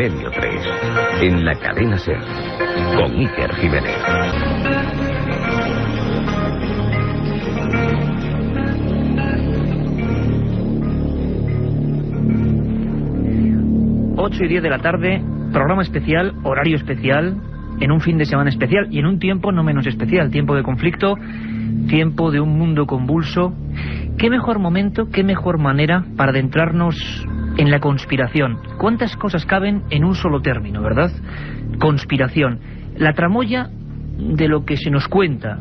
Milenio 3, en la cadena SER, con Iker Jiménez. Ocho y 10 de la tarde, programa especial, horario especial, en un fin de semana especial y en un tiempo no menos especial, tiempo de conflicto, tiempo de un mundo convulso. ¿Qué mejor momento, qué mejor manera para adentrarnos en la conspiración? ¿Cuántas cosas caben en un solo término, verdad? Conspiración. La tramoya de lo que se nos cuenta,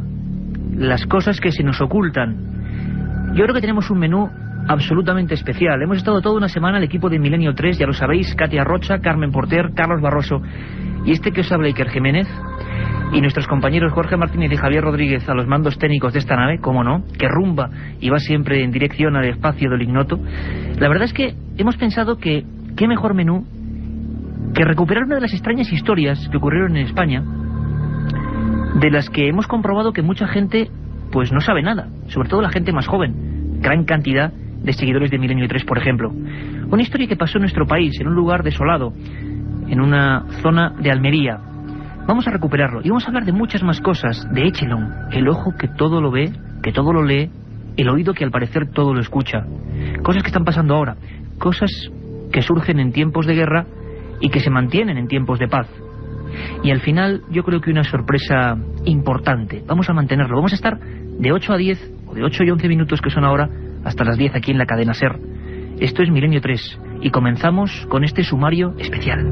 las cosas que se nos ocultan. Yo creo que tenemos un menú absolutamente especial. Hemos estado toda una semana el equipo de Milenio 3, ya lo sabéis, Katia Rocha, Carmen Porter, Carlos Barroso y este que os habla, Iker Jiménez, y nuestros compañeros Jorge Martínez y Javier Rodríguez a los mandos técnicos de esta nave, como no, que rumba y va siempre en dirección al espacio del ignoto. La verdad es que hemos pensado que qué mejor menú que recuperar una de las extrañas historias que ocurrieron en España, de las que hemos comprobado que mucha gente pues no sabe nada, sobre todo la gente más joven, gran cantidad de seguidores de Milenio 3, por ejemplo. Una historia que pasó en nuestro país, en un lugar desolado, en una zona de Almería. Vamos a recuperarlo y vamos a hablar de muchas más cosas, de Echelon, el ojo que todo lo ve, que todo lo lee, el oído que al parecer todo lo escucha. Cosas que están pasando ahora, cosas que surgen en tiempos de guerra y que se mantienen en tiempos de paz. Y al final yo creo que una sorpresa importante. Vamos a mantenerlo, vamos a estar de 8 a 10, o de 8 y 11 minutos que son ahora, hasta las 10 aquí en la cadena SER. Esto es Milenio 3 y comenzamos con este sumario especial.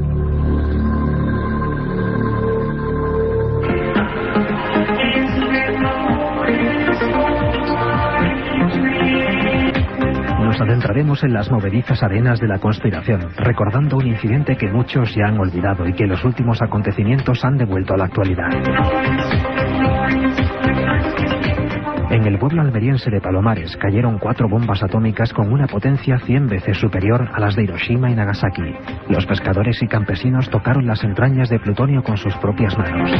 Nos adentraremos en las movedizas arenas de la conspiración, recordando un incidente que muchos ya han olvidado y que los últimos acontecimientos han devuelto a la actualidad. En el pueblo almeriense de Palomares cayeron 4 bombas atómicas con una potencia 100 veces superior a las de Hiroshima y Nagasaki. Los pescadores y campesinos tocaron las entrañas de plutonio con sus propias manos.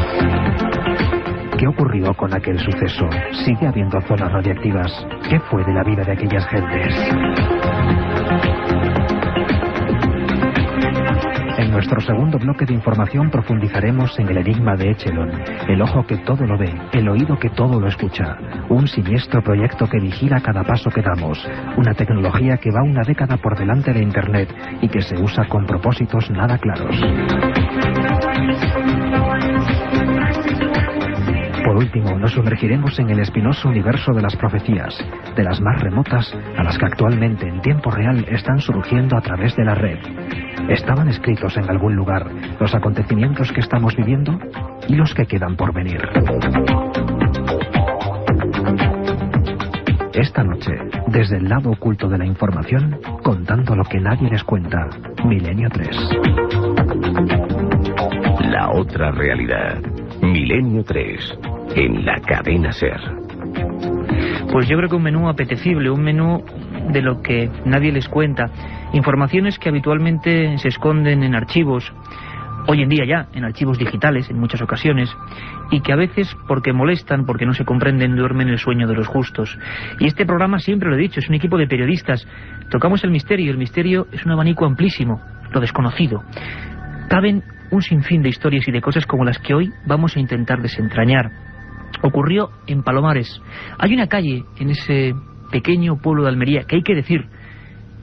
¿Qué ocurrió con aquel suceso? ¿Sigue habiendo zonas radiactivas? ¿Qué fue de la vida de aquellas gentes? En nuestro segundo bloque de información profundizaremos en el enigma de Echelon, el ojo que todo lo ve, el oído que todo lo escucha, un siniestro proyecto que vigila cada paso que damos, una tecnología que va una década por delante de Internet y que se usa con propósitos nada claros. Por último, nos sumergiremos en el espinoso universo de las profecías, de las más remotas a las que actualmente en tiempo real están surgiendo a través de la red. ¿Estaban escritos en algún lugar los acontecimientos que estamos viviendo y los que quedan por venir? Esta noche, desde el lado oculto de la información, contando lo que nadie les cuenta, Milenio 3. La otra realidad, Milenio 3, en la cadena SER. Pues yo creo que un menú apetecible, un menú de lo que nadie les cuenta. Informaciones que habitualmente se esconden en archivos, hoy en día ya en archivos digitales en muchas ocasiones, y que a veces, porque molestan, porque no se comprenden, duermen el sueño de los justos. Y este programa, siempre lo he dicho, es un equipo de periodistas. Tocamos el misterio, y el misterio es un abanico amplísimo, lo desconocido. Caben un sinfín de historias y de cosas como las que hoy vamos a intentar desentrañar. Ocurrió en Palomares. Hay una calle en ese pequeño pueblo de Almería, que hay que decir,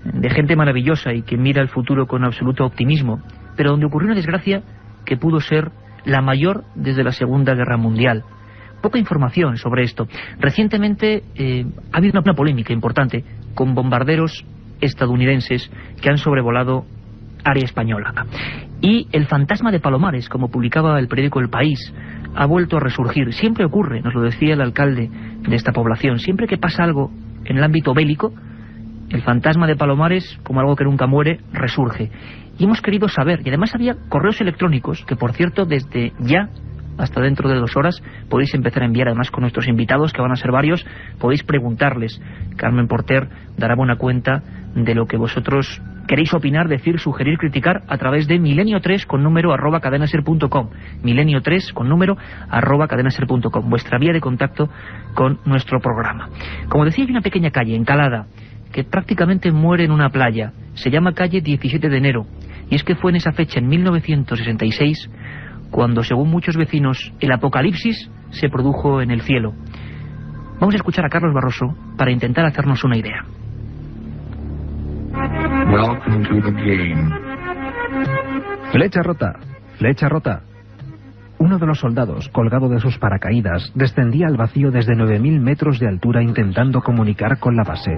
de gente maravillosa y que mira el futuro con absoluto optimismo, pero donde ocurrió una desgracia que pudo ser la mayor desde la Segunda Guerra Mundial. Poca información sobre esto. Recientemente ha habido una polémica importante con bombarderos estadounidenses que han sobrevolado área española. Y el fantasma de Palomares, como publicaba el periódico El País, ha vuelto a resurgir. Siempre ocurre, nos lo decía el alcalde de esta población, siempre que pasa algo en el ámbito bélico, el fantasma de Palomares, como algo que nunca muere, resurge. Y hemos querido saber, y además había correos electrónicos, que por cierto desde ya hasta dentro de 2 horas podéis empezar a enviar, además con nuestros invitados, que van a ser varios, podéis preguntarles. Carmen Porter dará buena cuenta de lo que vosotros queréis opinar, decir, sugerir, criticar a través de milenio3 con número @cadenaser.com, milenio3 con número @cadenaser.com, vuestra vía de contacto con nuestro programa. Como decía, hay una pequeña calle encalada que prácticamente muere en una playa, se llama calle 17 de enero, Y es que fue en esa fecha, en 1966, cuando, según muchos vecinos, el apocalipsis se produjo en el cielo. Vamos a escuchar a Carlos Barroso para intentar hacernos una idea. Welcome to the game. Flecha rota, flecha rota. Uno de los soldados, colgado de sus paracaídas, descendía al vacío desde 9.000 metros de altura intentando comunicar con la base.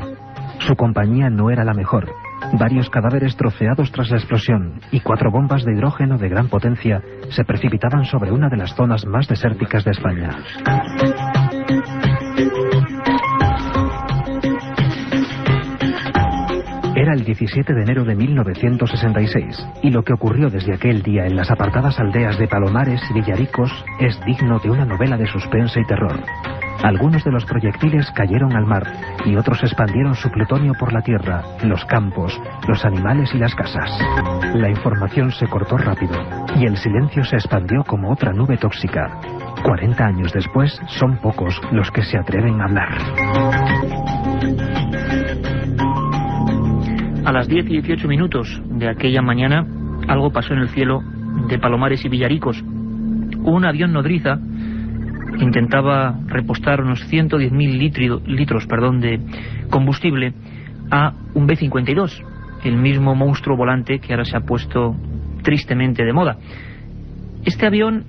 Su compañía no era la mejor. Varios cadáveres troceados tras la explosión y 4 bombas de hidrógeno de gran potencia se precipitaban sobre una de las zonas más desérticas de España. Era el 17 de enero de 1966, y lo que ocurrió desde aquel día en las apartadas aldeas de Palomares y Villaricos es digno de una novela de suspense y terror. Algunos de los proyectiles cayeron al mar y otros expandieron su plutonio por la tierra, los campos, los animales y las casas. La información se cortó rápido y el silencio se expandió como otra nube tóxica. 40 años después, son pocos los que se atreven a hablar. A las 10 y 18 minutos de aquella mañana, algo pasó en el cielo de Palomares y Villaricos. Un avión nodriza intentaba repostar unos 110.000 litros de combustible a un B-52, el mismo monstruo volante que ahora se ha puesto tristemente de moda. Este avión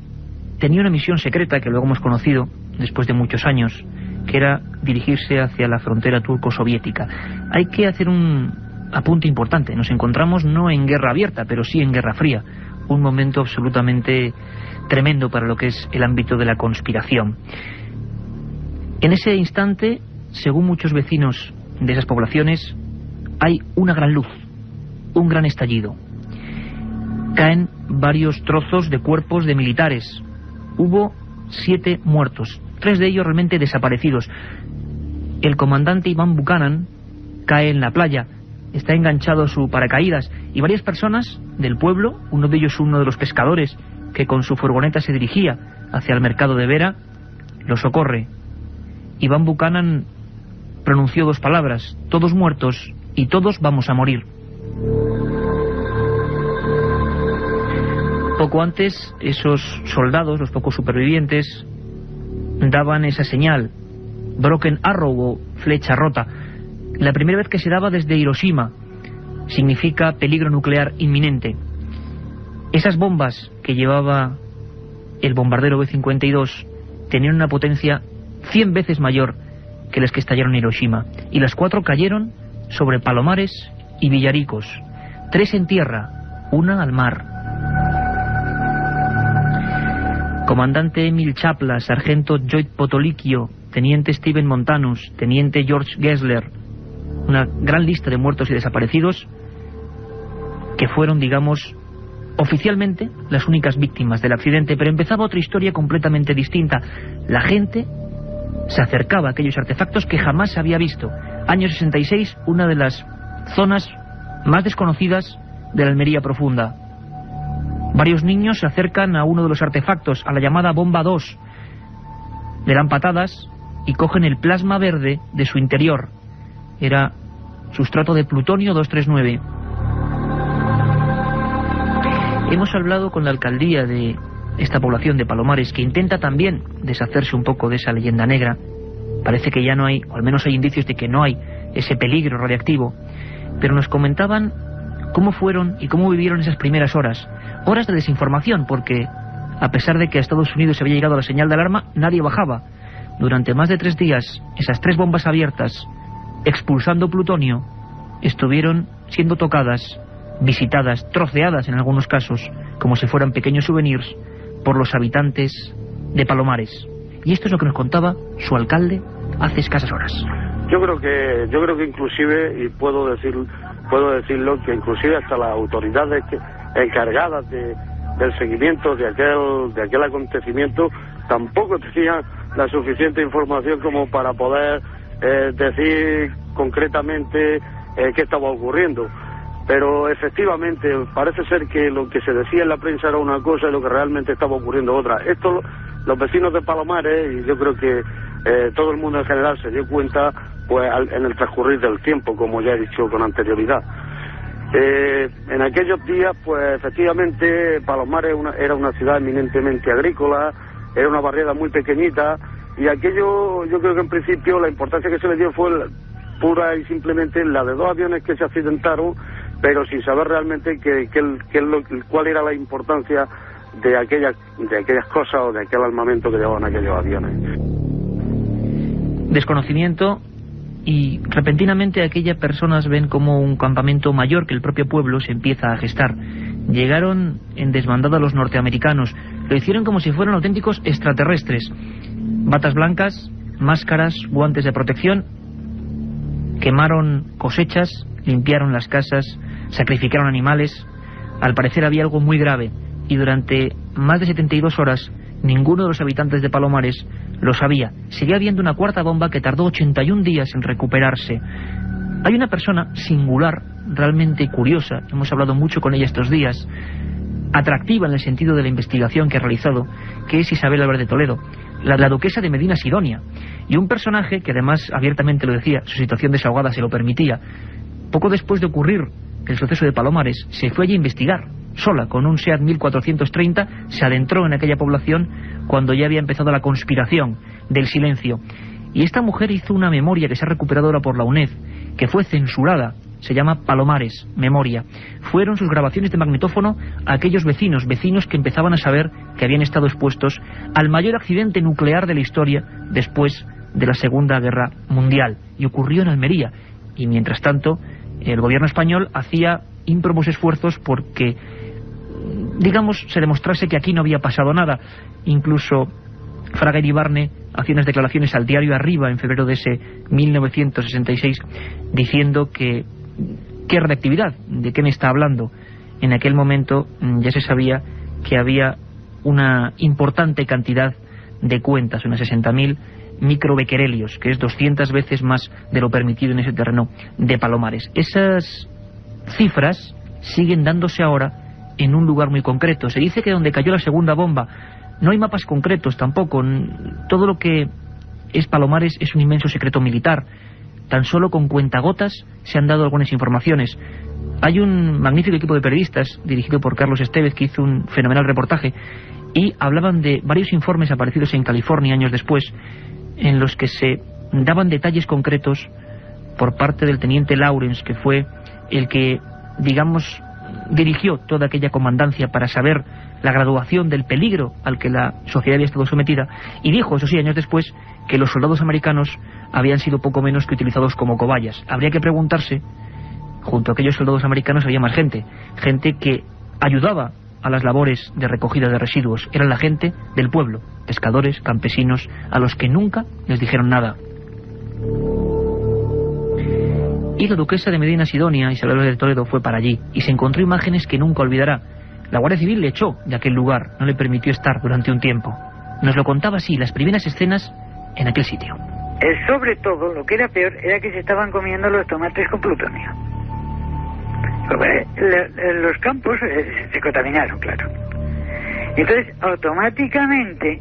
tenía una misión secreta que luego hemos conocido después de muchos años, que era dirigirse hacia la frontera turco-soviética. Hay que hacer un apunte importante. Nos encontramos no en guerra abierta, pero sí en guerra fría. Un momento absolutamente tremendo para lo que es el ámbito de la conspiración. En ese instante, según muchos vecinos de esas poblaciones, hay una gran luz, un gran estallido. Caen varios trozos de cuerpos de militares. Hubo 7 muertos, 3 de ellos realmente desaparecidos. El comandante Iván Buchanan cae en la playa, está enganchado a su paracaídas, y varias personas del pueblo, uno de ellos uno de los pescadores que con su furgoneta se dirigía hacia el mercado de Vera, lo socorre. Iván Buchanan pronunció 2 palabras: todos muertos y todos vamos a morir. Poco antes, esos soldados, los pocos supervivientes, daban esa señal, Broken Arrow o flecha rota. La primera vez que se daba desde Hiroshima. Significa peligro nuclear inminente. Esas bombas que llevaba el bombardero B-52 tenían una potencia 100 veces mayor que las que estallaron en Hiroshima. Y las 4 cayeron sobre Palomares y Villaricos. 3 en tierra, 1 al mar. Comandante Emil Chapla, sargento Lloyd Potolicchio, teniente Steven Montanus, teniente George Gessler. Una gran lista de muertos y desaparecidos que fueron, digamos, oficialmente las únicas víctimas del accidente. Pero empezaba otra historia completamente distinta. La gente se acercaba a aquellos artefactos que jamás se había visto. Año 66, una de las zonas más desconocidas de la Almería profunda. Varios niños se acercan a uno de los artefactos, a la llamada bomba 2. Le dan patadas y cogen el plasma verde de su interior. Era sustrato de plutonio 239. Hemos hablado con la alcaldía de esta población de Palomares, que intenta también deshacerse un poco de esa leyenda negra. Parece que ya no hay, o al menos hay indicios de que no hay ese peligro radiactivo. Pero nos comentaban cómo fueron y cómo vivieron esas primeras horas. Horas de desinformación, porque a pesar de que a Estados Unidos se había llegado la señal de alarma, nadie bajaba. Durante más de 3 días, esas 3 bombas abiertas, expulsando plutonio, estuvieron siendo tocadas, visitadas, troceadas en algunos casos, como si fueran pequeños souvenirs, por los habitantes de Palomares. Y esto es lo que nos contaba su alcalde hace escasas horas. Yo creo que inclusive, y puedo decirlo, que inclusive hasta las autoridades encargadas del seguimiento de aquel acontecimiento tampoco tenían la suficiente información como para poder decir concretamente qué estaba ocurriendo. Pero efectivamente parece ser que lo que se decía en la prensa era una cosa y lo que realmente estaba ocurriendo otra. Esto los vecinos de Palomares, y yo creo que todo el mundo en general se dio cuenta pues en el transcurrir del tiempo, como ya he dicho con anterioridad. En aquellos días, pues efectivamente, Palomares era una ciudad eminentemente agrícola, era una barriada muy pequeñita, y aquello, yo creo que en principio la importancia que se le dio fue pura y simplemente la de 2 aviones que se accidentaron, pero sin saber realmente cuál era la importancia de aquellas cosas o de aquel armamento que llevaban aquellos aviones. Desconocimiento, y repentinamente aquellas personas ven como un campamento mayor que el propio pueblo se empieza a gestar. Llegaron en desbandada los norteamericanos, lo hicieron como si fueran auténticos extraterrestres. Batas blancas, máscaras, guantes de protección, quemaron cosechas, limpiaron las casas, sacrificaron animales. Al parecer había algo muy grave, y durante más de 72 horas ninguno de los habitantes de Palomares lo sabía. Seguía habiendo una cuarta bomba que tardó 81 días en recuperarse. Hay una persona singular, realmente curiosa, hemos hablado mucho con ella estos días, atractiva en el sentido de la investigación que ha realizado, que es Isabel Álvarez de Toledo, la duquesa de Medina Sidonia, y un personaje que además abiertamente lo decía, su situación desahogada se lo permitía. Poco después de ocurrir el suceso de Palomares, se fue allí a investigar, sola, con un SEAT 1430, se adentró en aquella población cuando ya había empezado la conspiración del silencio. Y esta mujer hizo una memoria que se ha recuperado ahora por la UNED, que fue censurada, se llama Palomares, Memoria. Fueron sus grabaciones de magnetófono a aquellos vecinos que empezaban a saber que habían estado expuestos al mayor accidente nuclear de la historia después de la Segunda Guerra Mundial. Y ocurrió en Almería. Y mientras tanto, el gobierno español hacía ímprobos esfuerzos porque, digamos, se demostrase que aquí no había pasado nada. Incluso Fraga Iribarne hacía unas declaraciones al diario Arriba en febrero de ese 1966 diciendo que qué radioactividad, de qué me está hablando. En aquel momento ya se sabía que había una importante cantidad de cuentas, unas 60.000 microbequerelios, que es 200 veces más de lo permitido en ese terreno de Palomares. Esas cifras siguen dándose ahora en un lugar muy concreto. Se dice que donde cayó la segunda bomba no hay mapas concretos tampoco. Todo lo que es Palomares es un inmenso secreto militar. Tan solo con cuentagotas se han dado algunas informaciones. Hay un magnífico equipo de periodistas dirigido por Carlos Estevez que hizo un fenomenal reportaje y hablaban de varios informes aparecidos en California años después, en los que se daban detalles concretos por parte del teniente Lawrence, que fue el que, digamos, dirigió toda aquella comandancia para saber la graduación del peligro al que la sociedad había estado sometida, y dijo, eso sí, años después, que los soldados americanos habían sido poco menos que utilizados como cobayas. Habría que preguntarse, junto a aquellos soldados americanos había más gente que ayudaba a las labores de recogida de residuos. Eran la gente del pueblo, pescadores, campesinos, a los que nunca les dijeron nada. Y la duquesa de Medina Sidonia, Isabel Álvarez de Toledo, fue para allí y se encontró imágenes que nunca olvidará. La Guardia Civil le echó de aquel lugar, no le permitió estar durante un tiempo. Nos lo contaba así, las primeras escenas en aquel sitio. Sobre todo, lo que era peor era que se estaban comiendo los tomates con plutonio. Los campos se contaminaron, claro. Entonces, automáticamente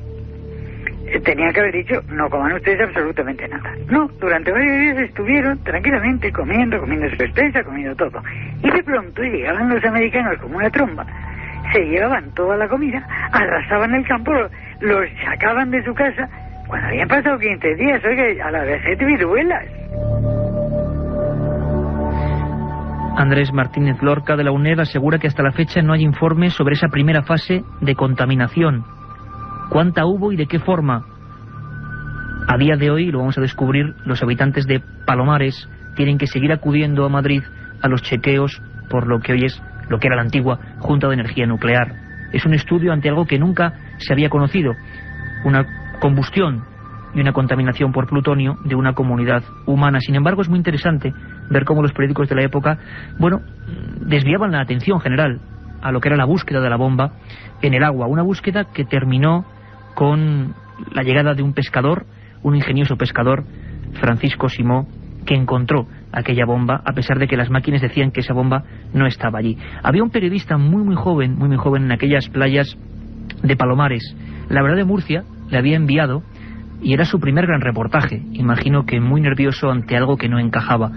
tenían que haber dicho, no coman ustedes absolutamente nada. No, durante varios días estuvieron tranquilamente comiendo su despensa, comiendo todo. Y de pronto llegaban los americanos como una tromba, se llevaban toda la comida, arrasaban el campo, los sacaban de su casa, cuando habían pasado 15 días, oiga, a la vez de viruelas. Andrés Martínez Lorca de la UNED asegura que hasta la fecha no hay informes sobre esa primera fase de contaminación. ¿Cuánta hubo y de qué forma? A día de hoy, lo vamos a descubrir, los habitantes de Palomares tienen que seguir acudiendo a Madrid a los chequeos por lo que hoy es lo que era la antigua Junta de Energía Nuclear. Es un estudio ante algo que nunca se había conocido, una combustión y una contaminación por plutonio de una comunidad humana. Sin embargo, es muy interesante ver cómo los periódicos de la época, bueno, desviaban la atención general a lo que era la búsqueda de la bomba en el agua, una búsqueda que terminó con la llegada de un pescador, un ingenioso pescador, Francisco Simó, que encontró aquella bomba, a pesar de que las máquinas decían que esa bomba no estaba allí. Había un periodista muy joven en aquellas playas de Palomares. La Verdad de Murcia le había enviado y era su primer gran reportaje. Imagino que muy nervioso ante algo que no encajaba.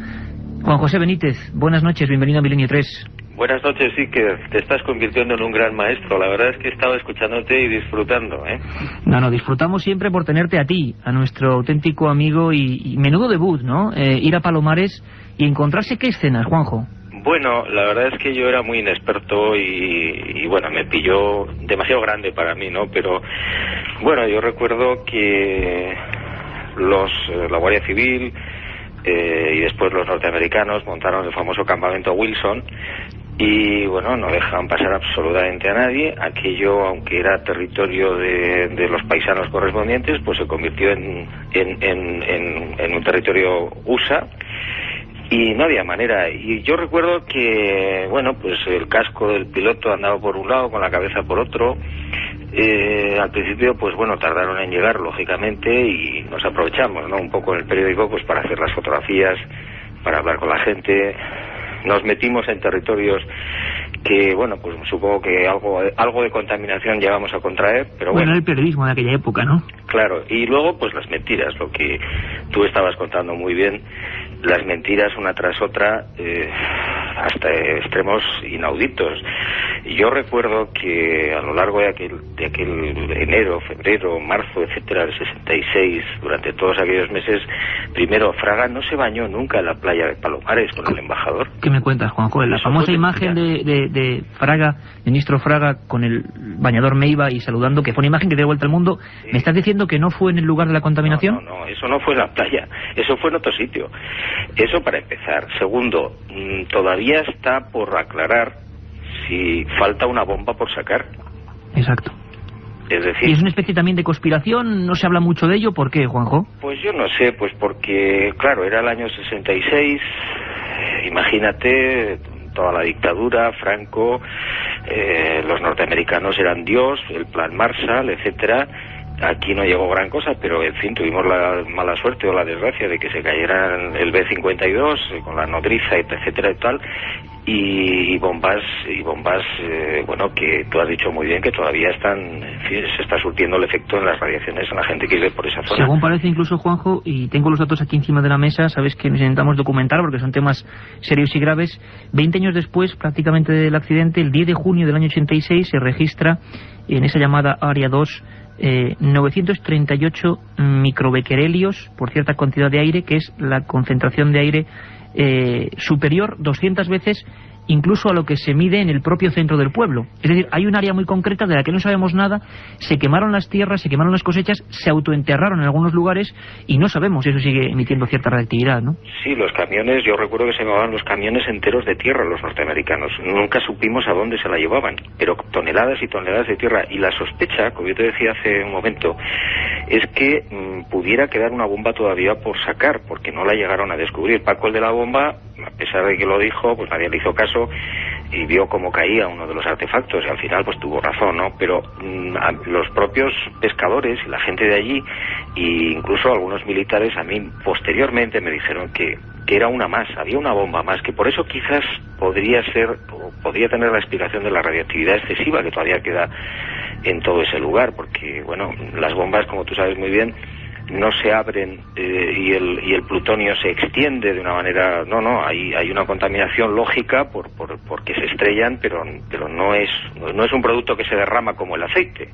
Juan José Benítez, buenas noches, bienvenido a Milenio 3. Buenas noches, sí, que te estás convirtiendo en un gran maestro. La verdad es que he estado escuchándote y disfrutando, ¿eh? No, disfrutamos siempre por tenerte a ti, a nuestro auténtico amigo y menudo debut, ¿no? Ir a Palomares y encontrarse qué escenas, Juanjo. Bueno, la verdad es que yo era muy inexperto y bueno, me pilló demasiado grande para mí, ¿no? Pero bueno, yo recuerdo que la Guardia Civil y después los norteamericanos montaron el famoso campamento Wilson y bueno, no dejaban pasar absolutamente a nadie. Aquello, aunque era territorio de los paisanos correspondientes, pues se convirtió en un territorio USA y no había manera. Y yo recuerdo que, bueno, pues el casco del piloto andaba por un lado, con la cabeza por otro. Al principio, pues bueno, tardaron en llegar, lógicamente, y nos aprovechamos, ¿no? Un poco en el periódico, pues para hacer las fotografías, para hablar con la gente. Nos metimos en territorios que, bueno, pues supongo que algo de contaminación llegamos a contraer, pero bueno. Bueno, el periodismo de aquella época, ¿no? Claro, y luego, pues las mentiras, lo que tú estabas contando muy bien, las mentiras una tras otra, hasta extremos inauditos. Yo recuerdo que a lo largo de aquel enero, febrero, marzo, etcétera, del 66, durante todos aquellos meses, primero, Fraga no se bañó nunca en la playa de Palomares con el embajador. ¿Qué me cuentas, Juanjo? La famosa imagen de Fraga, ministro Fraga, con el bañador Meiva y saludando, que fue una imagen que dio vuelta al mundo. Sí. ¿Me estás diciendo que no fue en el lugar de la contaminación? No, eso no fue en la playa, eso fue en otro sitio. Eso para empezar. Segundo, todavía está por aclarar si falta una bomba por sacar. Exacto. Es decir... ¿Y es una especie también de conspiración? ¿No se habla mucho de ello? ¿Por qué, Juanjo? Pues yo no sé, pues porque, claro, era el año 66, imagínate, toda la dictadura, Franco, los norteamericanos eran Dios, el plan Marshall, etcétera. Aquí no llegó gran cosa, pero en fin, tuvimos la mala suerte o la desgracia de que se cayera el B-52 con la nodriza, etcétera y tal, y bombas, bueno, que tú has dicho muy bien que todavía están, en fin, se está surtiendo el efecto en las radiaciones en la gente que vive por esa zona. Según parece incluso, Juanjo, y tengo los datos aquí encima de la mesa, sabes que nos intentamos documentar porque son temas serios y graves, 20 años después prácticamente del accidente, el 10 de junio del año 86, se registra en esa llamada Área 2 938 microbequerelios por cierta cantidad de aire, que es la concentración de aire superior 200 veces incluso a lo que se mide en el propio centro del pueblo. Es decir, hay un área muy concreta de la que no sabemos nada, se quemaron las tierras, se quemaron las cosechas, se autoenterraron en algunos lugares y no sabemos si eso sigue emitiendo cierta reactividad, ¿no? Sí, los camiones, yo recuerdo que se llevaban los camiones enteros de tierra los norteamericanos. Nunca supimos a dónde se la llevaban, pero toneladas y toneladas de tierra. Y la sospecha, como yo te decía hace un momento, es que pudiera quedar una bomba todavía por sacar, porque no la llegaron a descubrir. Paco, el de la bomba, a pesar de que lo dijo, pues nadie le hizo caso y vio cómo caía uno de los artefactos y al final pues tuvo razón, ¿no? Pero los propios pescadores y la gente de allí e incluso algunos militares a mí posteriormente me dijeron que era una más, había una bomba más, que por eso quizás podría tener la explicación de la radioactividad excesiva que todavía queda en todo ese lugar, porque bueno, las bombas, como tú sabes muy bien, no se abren y el plutonio se extiende de una manera... No, hay una contaminación lógica porque se estrellan, pero no es un producto que se derrama como el aceite.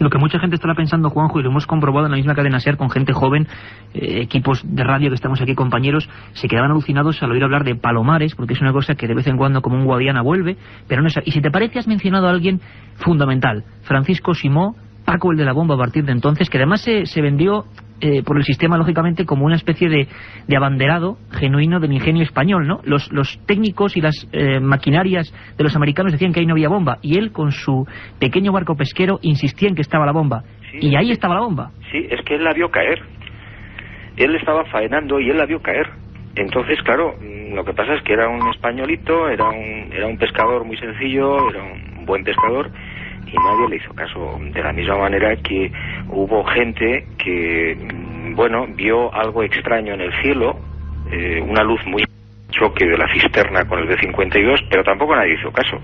Lo que mucha gente estará pensando, Juanjo, y lo hemos comprobado en la misma cadena SER con gente joven, equipos de radio que estamos aquí, compañeros, se quedaban alucinados al oír hablar de Palomares, porque es una cosa que de vez en cuando como un Guadiana vuelve, pero no es... Y si te parece, has mencionado a alguien fundamental, Francisco Simó, Paco, el de la bomba, a partir de entonces, que además se vendió por el sistema, lógicamente, como una especie de abanderado genuino del ingenio español, ¿no? Los técnicos y las maquinarias de los americanos decían que ahí no había bomba, y él, con su pequeño barco pesquero, insistía en que estaba la bomba. Sí, y ahí estaba la bomba. Sí, es que él la vio caer. Él estaba faenando y él la vio caer. Entonces, claro, lo que pasa es que era un españolito, era un pescador muy sencillo, era un buen pescador, y nadie le hizo caso. De la misma manera que hubo gente que, bueno, vio algo extraño en el cielo, una luz muy choque de la cisterna con el B-52, pero tampoco nadie hizo caso.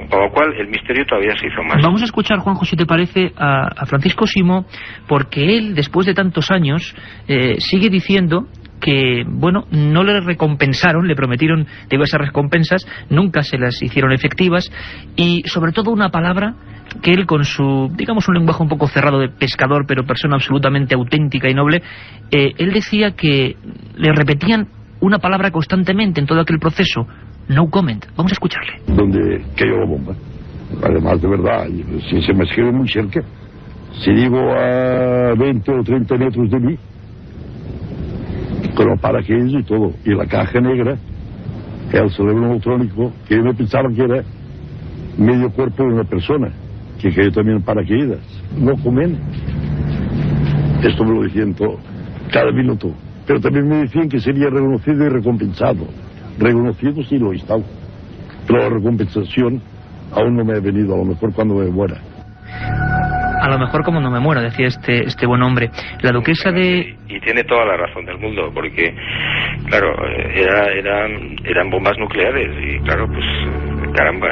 Con lo cual el misterio todavía se hizo más. Vamos a escuchar, Juanjo, si te parece, a Francisco Simó, porque él, después de tantos años, sigue diciendo que, bueno, no le recompensaron, le prometieron diversas recompensas, nunca se las hicieron efectivas, y sobre todo una palabra que él, con su, digamos, un lenguaje un poco cerrado de pescador, pero persona absolutamente auténtica y noble, él decía que le repetían una palabra constantemente en todo aquel proceso: no comment. Vamos a escucharle. Donde cayó la bomba. Además, de verdad, si se me escribe muy cerca, si digo a 20 o 30 metros de mí, con los paracaídas y todo, y la caja negra, el cerebro electrónico, que yo me pensaba que era medio cuerpo de una persona, que cayó también en paracaídas. No comen. Esto me lo decían todo, cada minuto. Pero también me decían que sería reconocido y recompensado. Reconocido sí lo he estado, pero la recompensación aún no me ha venido, a lo mejor cuando me muera. A lo mejor como no me muera, decía este buen hombre. La duquesa de... Y tiene toda la razón del mundo, porque, claro, eran bombas nucleares y, claro, pues, caramba,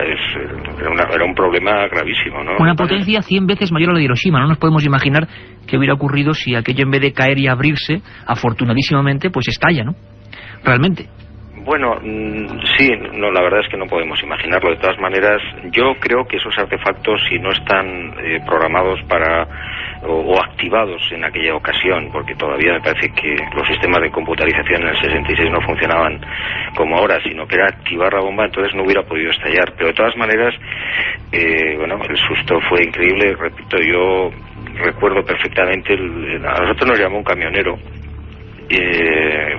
era un problema gravísimo, ¿no? Una potencia 100 veces mayor a la de Hiroshima. No nos podemos imaginar qué hubiera ocurrido si aquello, en vez de caer y abrirse, afortunadísimamente, pues estalla, ¿no? Realmente. Bueno, sí, no, la verdad es que no podemos imaginarlo. De todas maneras, yo creo que esos artefactos, si no están programados para o activados en aquella ocasión, porque todavía me parece que los sistemas de computarización en el 66 no funcionaban como ahora, sino que era activar la bomba, entonces no hubiera podido estallar. Pero de todas maneras, bueno, el susto fue increíble. Repito, yo recuerdo perfectamente, a nosotros nos llamó un camionero,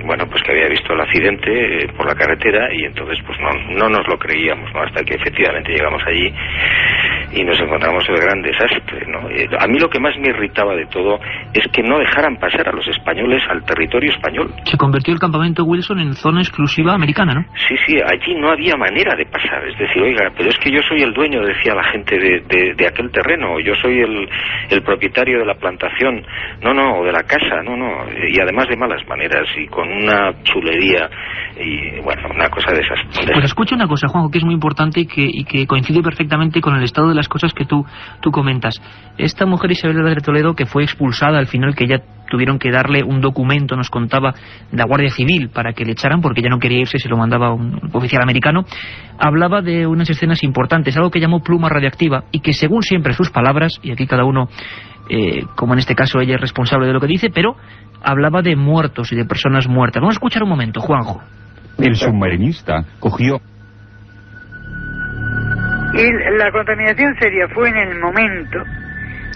bueno, pues que había visto el accidente por la carretera, y entonces pues no nos lo creíamos, ¿no? Hasta que efectivamente llegamos allí y nos encontramos el gran desastre, ¿no? A mí lo que más me irritaba de todo es que no dejaran pasar a los españoles al territorio español. Se convirtió el campamento Wilson en zona exclusiva americana, ¿no? Sí, allí no había manera de pasar. Es decir, oiga, pero es que yo soy el dueño, decía la gente, de aquel terreno, yo soy el propietario de la plantación, o de la casa, y además de malas maneras y con una chulería y, bueno, una cosa de esas. Pues escucha una cosa, Juanjo, que es muy importante y que coincide perfectamente con el estado de las cosas que tú comentas. Esta mujer, Isabel de Toledo, que fue expulsada al final, que ya tuvieron que darle un documento, nos contaba, de la Guardia Civil para que le echaran, porque ya no quería irse, se lo mandaba un oficial americano, hablaba de unas escenas importantes, algo que llamó pluma radiactiva, y que según siempre sus palabras, y aquí cada uno, como en este caso ella es responsable de lo que dice, pero hablaba de muertos y de personas muertas. Vamos a escuchar un momento, Juanjo. El submarinista cogió... Y la contaminación seria fue en el momento,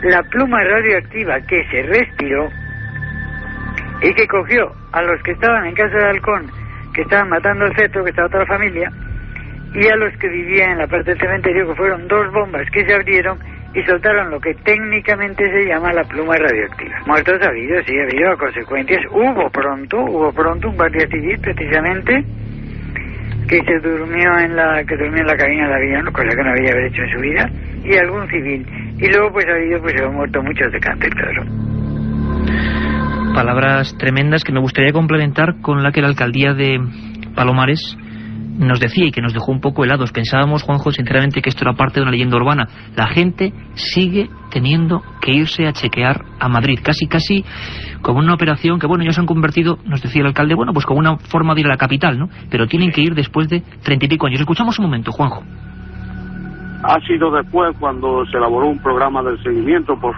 la pluma radioactiva que se respiró y que cogió a los que estaban en Casa de Halcón, que estaban matando al feto, que estaba toda la familia, y a los que vivían en la parte del cementerio, que fueron 2 bombas que se abrieron y soltaron lo que técnicamente se llama la pluma radioactiva. Muertos ha habido, sí, ha habido consecuencias. Hubo pronto un guardia civil, precisamente, que durmió en la cabina del avión, cosa que no había hecho en su vida, y algún civil. Y luego pues se han muerto muchos de cáncer, claro. Palabras tremendas que me gustaría complementar con la que la alcaldía de Palomares nos decía y que nos dejó un poco helados. Pensábamos, Juanjo, sinceramente, que esto era parte de una leyenda urbana. La gente sigue teniendo que irse a chequear a Madrid, casi como una operación que, bueno, ya se han convertido, nos decía el alcalde, bueno, pues como una forma de ir a la capital, ¿no? Pero tienen que ir después de 30 y pico años. Escuchamos un momento, Juanjo. Ha sido después cuando se elaboró un programa de seguimiento por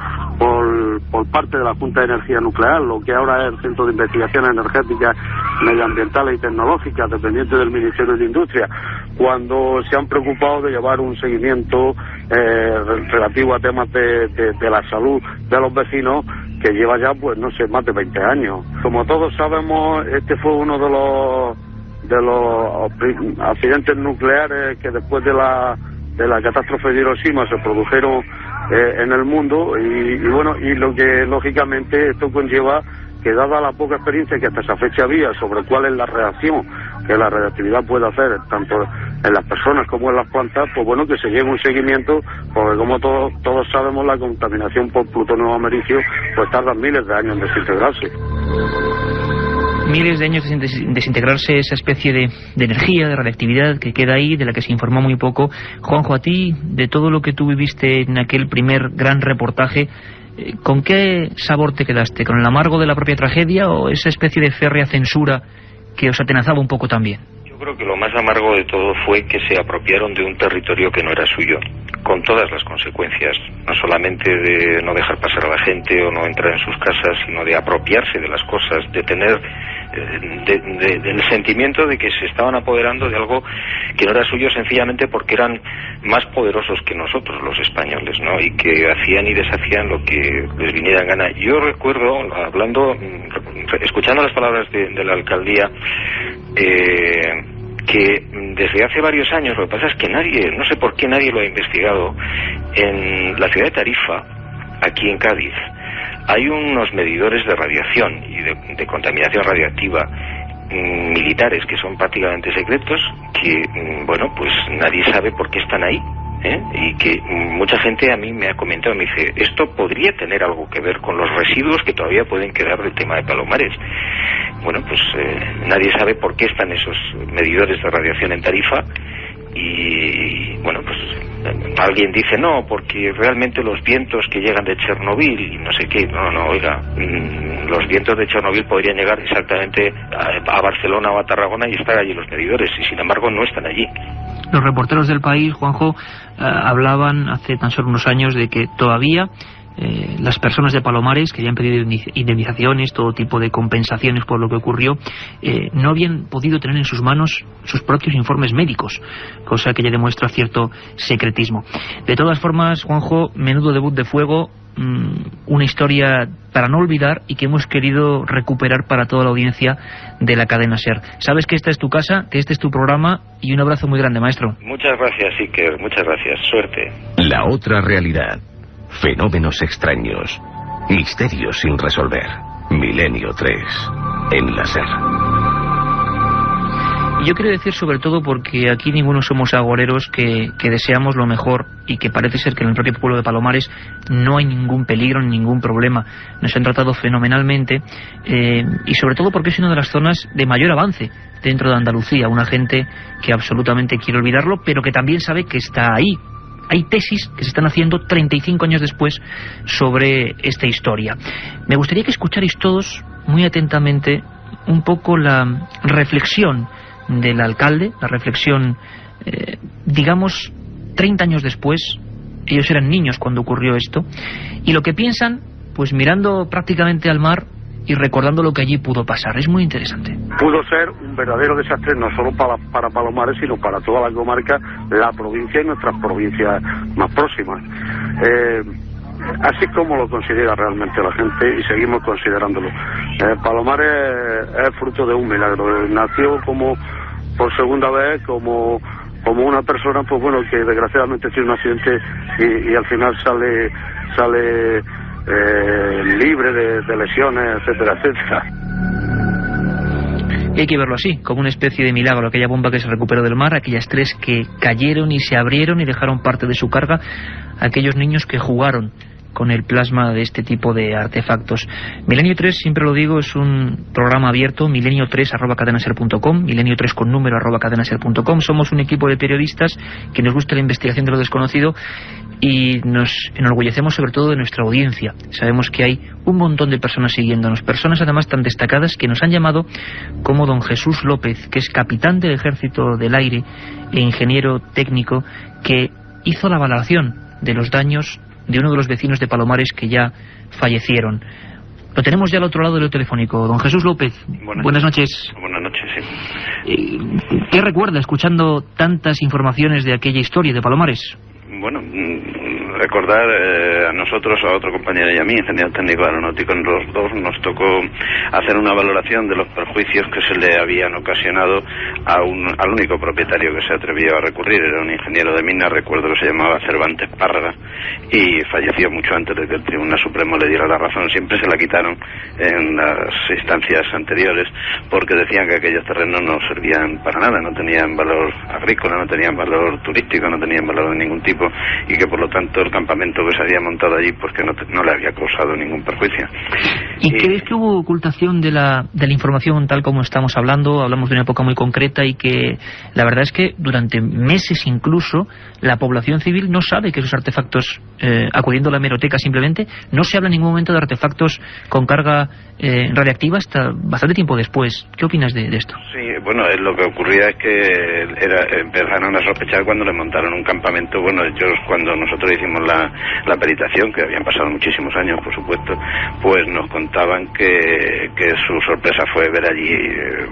parte de la Junta de Energía Nuclear, lo que ahora es el Centro de Investigaciones Energéticas, Medioambientales y Tecnológicas, dependiente del Ministerio de Industria, cuando se han preocupado de llevar un seguimiento relativo a temas de la salud de los vecinos, que lleva ya, pues no sé, más de 20 años. Como todos sabemos, este fue uno de los accidentes nucleares que después de la catástrofe de Hiroshima se produjeron en el mundo, y bueno, y lo que lógicamente esto conlleva que, dada la poca experiencia que hasta esa fecha había sobre cuál es la reacción que la radiactividad puede hacer tanto en las personas como en las plantas, pues bueno, que se lleve un seguimiento, porque como todos sabemos, la contaminación por plutonio americio pues tarda miles de años en desintegrarse. Miles de años en desintegrarse esa especie de energía, de radiactividad que queda ahí, de la que se informó muy poco. Juanjo, a ti, de todo lo que tú viviste en aquel primer gran reportaje, ¿Con qué sabor te quedaste? ¿Con el amargo de la propia tragedia o esa especie de férrea censura que os atenazaba un poco también? Yo creo que lo más amargo de todo fue que se apropiaron de un territorio que no era suyo, con todas las consecuencias, no solamente de no dejar pasar a la gente o no entrar en sus casas, sino de apropiarse de las cosas, de tener del sentimiento de que se estaban apoderando de algo que no era suyo sencillamente porque eran más poderosos que nosotros los españoles, ¿no? Y que hacían y deshacían lo que les viniera en gana. Yo recuerdo, escuchando las palabras de la alcaldía, que desde hace varios años, lo que pasa es que no sé por qué nadie lo ha investigado, en la ciudad de Tarifa, aquí en Cádiz, hay unos medidores de radiación y de contaminación radiactiva militares que son prácticamente secretos, que, bueno, pues nadie sabe por qué están ahí, y que mucha gente a mí me ha comentado, me dice, esto podría tener algo que ver con los residuos que todavía pueden quedar del tema de Palomares. Bueno, pues nadie sabe por qué están esos medidores de radiación en Tarifa y, bueno, pues alguien dice no, porque realmente los vientos que llegan de Chernobyl y no sé qué, no, oiga, los vientos de Chernobyl podrían llegar exactamente a Barcelona o a Tarragona y estar allí los medidores, y sin embargo no están allí. Los reporteros del País, Juanjo, hablaban hace tan solo unos años de que todavía las personas de Palomares, que habían pedido indemnizaciones, todo tipo de compensaciones por lo que ocurrió, no habían podido tener en sus manos sus propios informes médicos, cosa que ya demuestra cierto secretismo. De todas formas, Juanjo, menudo debut de fuego, una historia para no olvidar y que hemos querido recuperar para toda la audiencia de la cadena SER. Sabes que esta es tu casa, que este es tu programa, y un abrazo muy grande, maestro. Muchas gracias, Iker, muchas gracias, suerte. La otra realidad. Fenómenos extraños. Misterios sin resolver. Milenio 3. En la SER. Yo quiero decir sobre todo porque aquí ninguno somos agoreros que deseamos lo mejor y que parece ser que en el propio pueblo de Palomares no hay ningún peligro, ningún problema. Nos han tratado fenomenalmente y sobre todo porque es una de las zonas de mayor avance dentro de Andalucía. Una gente que absolutamente quiere olvidarlo, pero que también sabe que está ahí. Hay tesis que se están haciendo 35 años después sobre esta historia. Me gustaría que escucharais todos muy atentamente un poco la reflexión del alcalde, la reflexión, digamos, 30 años después. Ellos eran niños cuando ocurrió esto, y lo que piensan, pues mirando prácticamente al mar y recordando lo que allí pudo pasar. Es muy interesante. Pudo ser un verdadero desastre no solo para Palomares, sino para toda la comarca, la provincia y nuestras provincias más próximas. Así como lo considera realmente la gente, y seguimos considerándolo. Palomares es fruto de un milagro. Nació como por segunda vez como una persona, pues bueno, que desgraciadamente tiene un accidente y al final sale libre de lesiones, etcétera, etcétera. Y hay que verlo así, como una especie de milagro, aquella bomba que se recuperó del mar, aquellas 3 que cayeron y se abrieron y dejaron parte de su carga, aquellos niños que jugaron con el plasma de este tipo de artefactos. Milenio 3, siempre lo digo, es un programa abierto, milenio3@cadenaser.com, milenio3 con número @cadenaser.com. Somos un equipo de periodistas que nos gusta la investigación de lo desconocido y nos enorgullecemos sobre todo de nuestra audiencia. Sabemos que hay un montón de personas siguiéndonos, personas además tan destacadas que nos han llamado, como don Jesús López, que es capitán del Ejército del Aire e ingeniero técnico, que hizo la valoración de los daños de uno de los vecinos de Palomares que ya fallecieron. Lo tenemos ya al otro lado del telefónico. Don Jesús López, buenas noches. Buenas noches, sí. ¿Qué recuerda escuchando tantas informaciones de aquella historia de Palomares? Bueno, recordar a nosotros, a otro compañero y a mí, ingeniero técnico aeronáutico, en los dos nos tocó hacer una valoración de los perjuicios que se le habían ocasionado al único propietario que se atrevió a recurrir. Era un ingeniero de minas, recuerdo que se llamaba Cervantes Párraga, y falleció mucho antes de que el Tribunal Supremo le diera la razón. Siempre se la quitaron en las instancias anteriores porque decían que aquellos terrenos no servían para nada, no tenían valor agrícola, no tenían valor turístico, no tenían valor de ningún tipo, y que por lo tanto el campamento que se había montado allí, pues que no le había causado ningún perjuicio. ¿Y crees que hubo ocultación de la información tal como estamos hablando? Hablamos de una época muy concreta y que la verdad es que durante meses incluso la población civil no sabe que esos artefactos, acudiendo a la hemeroteca simplemente, no se habla en ningún momento de artefactos con carga radiactiva hasta bastante tiempo después. ¿Qué opinas de esto? Sí, bueno, lo que ocurría es que empezaron a sospechar cuando le montaron un campamento. Bueno, ellos, cuando nosotros hicimos la peritación, que habían pasado muchísimos años, por supuesto, pues nos contaban que su sorpresa fue ver allí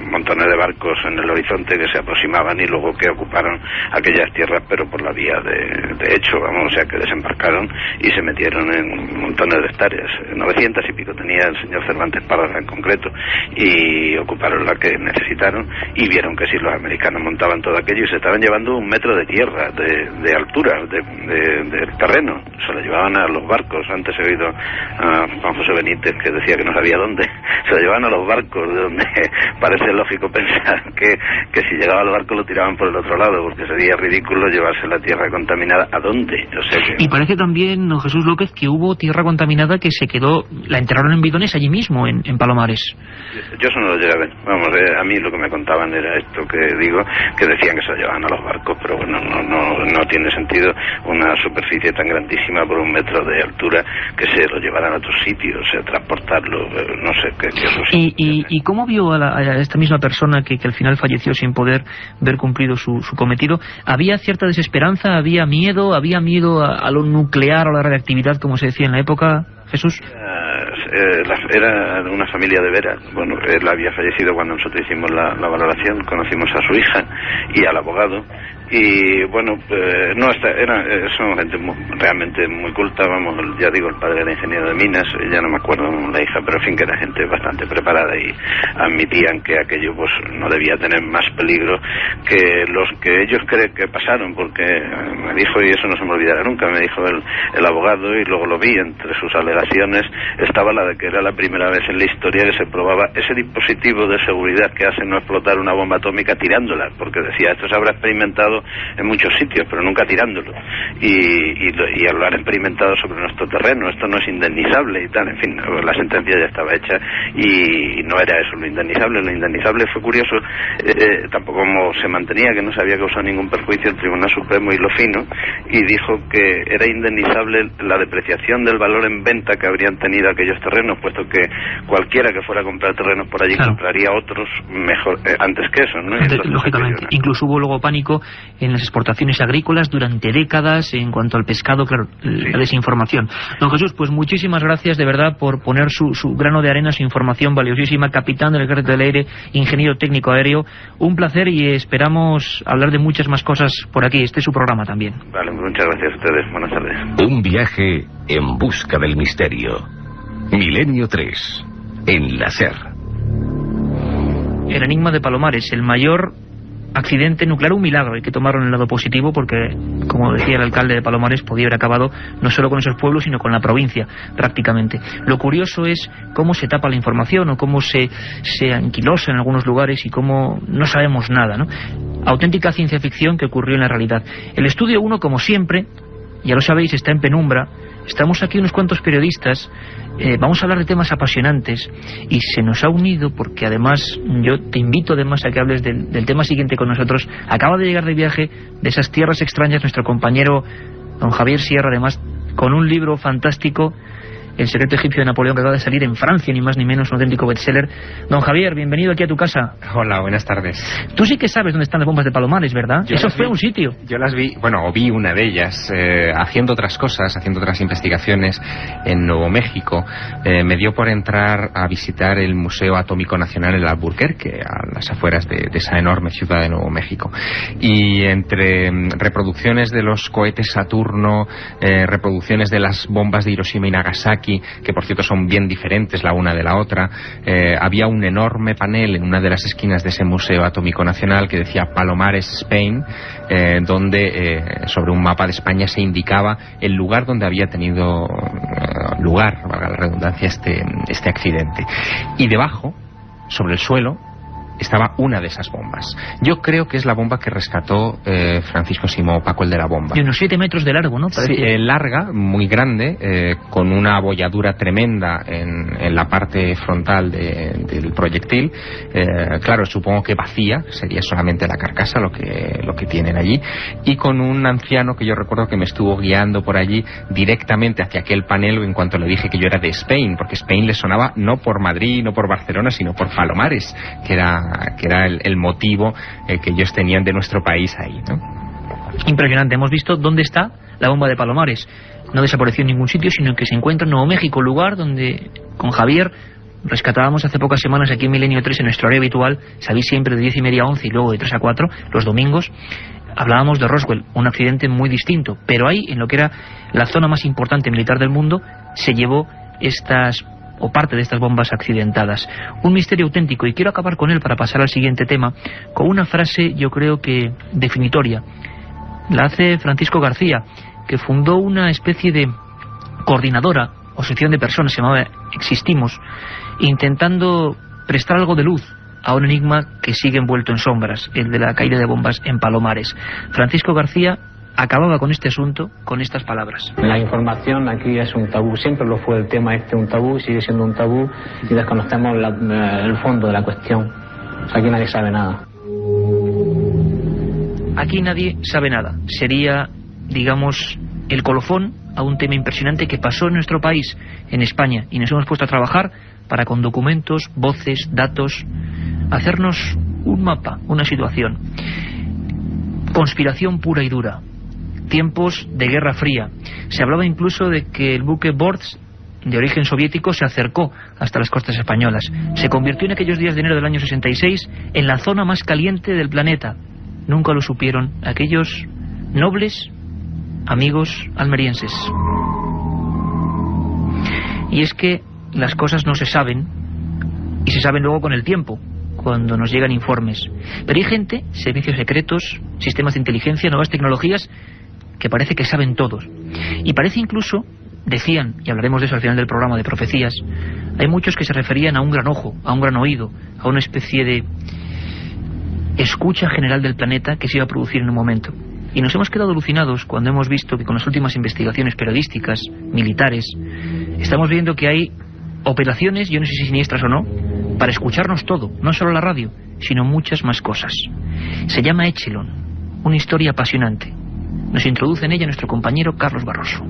montones de barcos en el horizonte que se aproximaban y luego que ocuparon aquellas tierras, pero por la vía de hecho, vamos, o sea, que desembarcaron y se metieron en montones de hectáreas, 900 y pico tenía el señor Cervantes Parra en concreto, y ocuparon la que necesitaron y vieron que si los americanos montaban todo aquello y se estaban llevando 1 metro de tierra, de altura, del terreno, se lo llevaban a los barcos. Antes he oído a Juan José Benítez que decía que no sabía dónde, se lo llevaban a los barcos, de donde parece lógico pensar que si llegaba al barco lo tiraban por el otro lado, porque sería ridículo llevarse la tierra contaminada. ¿A dónde? O sea que... Y parece también, don Jesús López, que hubo tierra contaminada que se quedó, la enterraron en bidones allí mismo, en Palomares. Yo eso no lo llegué a ver. Vamos, a mí lo que me contaban era esto que digo, que decían que se lo llevaban a los barcos, pero bueno, no tiene sentido una superficie tan grandísima por 1 metro de altura que se lo llevaran a otros sitios, o sea, transportarlo, no sé qué. ¿Y cómo vio a esta misma persona que al final falleció sin poder ver cumplido su cometido? ¿Había cierta desesperanza? ¿Había miedo? ¿Había miedo a lo nuclear o a la radiactividad, como se decía en la época, Jesús? Era una familia de veras. Bueno, él había fallecido cuando nosotros hicimos la valoración, conocimos a su hija y al abogado, y bueno, son gente realmente muy culta, vamos, ya digo, el padre era ingeniero de minas, ya no me acuerdo la hija, pero en fin, que era gente bastante preparada y admitían que aquello pues no debía tener más peligro que los que ellos creen que pasaron, porque me dijo, y eso no se me olvidará nunca, me dijo el abogado, y luego lo vi, entre sus alegaciones estaba la de que era la primera vez en la historia que se probaba ese dispositivo de seguridad que hace no explotar una bomba atómica tirándola, porque decía, esto se habrá experimentado en muchos sitios, pero nunca tirándolo, y lo han experimentado sobre nuestro terreno, esto no es indemnizable y tal, en fin, la sentencia ya estaba hecha y no era eso lo indemnizable fue curioso, tampoco como se mantenía que no se había causado ningún perjuicio, el Tribunal Supremo hiló fino y dijo que era indemnizable la depreciación del valor en venta que habrían tenido aquellos terrenos, puesto que cualquiera que fuera a comprar terrenos por allí, claro, compraría otros mejor antes que eso, ¿no? Lógicamente, incluso hubo luego pánico en las exportaciones agrícolas durante décadas en cuanto al pescado, claro, la desinformación. Don Jesús, pues muchísimas gracias de verdad por poner su grano de arena, su información valiosísima, capitán del Ejército del Aire, ingeniero técnico aéreo, un placer y esperamos hablar de muchas más cosas por aquí, este es su programa también. Vale, muchas gracias a ustedes, buenas tardes. Un viaje en busca del misterio. Milenio 3, en la SER. El enigma de Palomares, el mayor accidente nuclear, un milagro, hay que tomarlo en el lado positivo porque, como decía el alcalde de Palomares, podía haber acabado no solo con esos pueblos, sino con la provincia, prácticamente. Lo curioso es cómo se tapa la información o cómo se anquilosa en algunos lugares y cómo no sabemos nada, ¿no? Auténtica ciencia ficción que ocurrió en la realidad. El estudio 1, como siempre, ya lo sabéis, está en penumbra. Estamos aquí unos cuantos periodistas, vamos a hablar de temas apasionantes y se nos ha unido porque además, yo te invito además a que hables del tema siguiente con nosotros. Acaba de llegar de viaje de esas tierras extrañas nuestro compañero don Javier Sierra, además con un libro fantástico, El secreto egipcio de Napoleón, que acaba de salir en Francia, ni más ni menos, un auténtico bestseller. Don Javier, bienvenido aquí a tu casa. Hola, buenas tardes. Tú sí que sabes dónde están las bombas de Palomares, ¿verdad? Eso fue un sitio. Yo las vi, vi una de ellas, haciendo otras cosas, haciendo otras investigaciones en Nuevo México. Me dio por entrar a visitar el Museo Atómico Nacional en Albuquerque, a las afueras de esa enorme ciudad de Nuevo México. Y entre reproducciones de los cohetes Saturno, reproducciones de las bombas de Hiroshima y Nagasaki, que por cierto son bien diferentes la una de la otra, había un enorme panel en una de las esquinas de ese Museo Atómico Nacional que decía Palomares, Spain, donde sobre un mapa de España se indicaba el lugar donde había tenido lugar, valga la redundancia, este accidente. Y debajo, sobre el suelo, estaba una de esas bombas. Yo creo que es la bomba que rescató Francisco Simó Paco, el de la bomba. De unos 7 metros de largo, ¿no? Sí, larga, muy grande, con una abolladura tremenda en la parte frontal del proyectil. Claro, supongo que vacía, sería solamente la carcasa lo que tienen allí, y con un anciano que yo recuerdo que me estuvo guiando por allí directamente hacia aquel panel en cuanto le dije que yo era de Spain, porque Spain le sonaba no por Madrid, no por Barcelona, sino por Palomares, que era el motivo que ellos tenían de nuestro país ahí, ¿no? Impresionante. Hemos visto dónde está la bomba de Palomares. No desapareció en ningún sitio, sino que se encuentra en Nuevo México, lugar donde con Javier rescatábamos hace pocas semanas aquí en Milenio 3 en nuestro horario habitual, sabéis, siempre de 10:30 a 11 y luego de 3 a 4 los domingos. Hablábamos de Roswell, un accidente muy distinto, pero ahí, en lo que era la zona más importante militar del mundo, se llevó parte de estas bombas accidentadas. Un misterio auténtico, y quiero acabar con él para pasar al siguiente tema, con una frase yo creo que definitoria. La hace Francisco García, que fundó una especie de coordinadora o sección de personas, se llamaba Existimos, intentando prestar algo de luz a un enigma que sigue envuelto en sombras, el de la caída de bombas en Palomares. Francisco García acababa con este asunto con estas palabras. La información aquí es un tabú, siempre lo fue el tema un tabú, sigue siendo un tabú, y desconocemos el fondo de la cuestión. Aquí nadie sabe nada. Aquí nadie sabe nada. Sería, digamos, el colofón a un tema impresionante que pasó en nuestro país, en España, y nos hemos puesto a trabajar para, con documentos, voces, datos, hacernos un mapa, una situación. Conspiración pura y dura. Tiempos de Guerra Fría. Se hablaba incluso de que el buque Borz, de origen soviético, se acercó hasta las costas españolas. Se convirtió en aquellos días de enero del año 66 en la zona más caliente del planeta. Nunca lo supieron aquellos nobles amigos almerienses. Y es que las cosas no se saben, y se saben luego con el tiempo, cuando nos llegan informes. Pero hay gente, servicios secretos, sistemas de inteligencia, nuevas tecnologías, que parece que saben todos. Y parece incluso, decían, y hablaremos de eso al final del programa de profecías, hay muchos que se referían a un gran ojo, a un gran oído, a una especie de escucha general del planeta que se iba a producir en un momento. Y nos hemos quedado alucinados cuando hemos visto que con las últimas investigaciones periodísticas, militares, estamos viendo que hay operaciones, yo no sé si siniestras o no, para escucharnos todo, no solo la radio, sino muchas más cosas. Se llama Echelon, una historia apasionante. Nos introduce en ella nuestro compañero Carlos Barroso.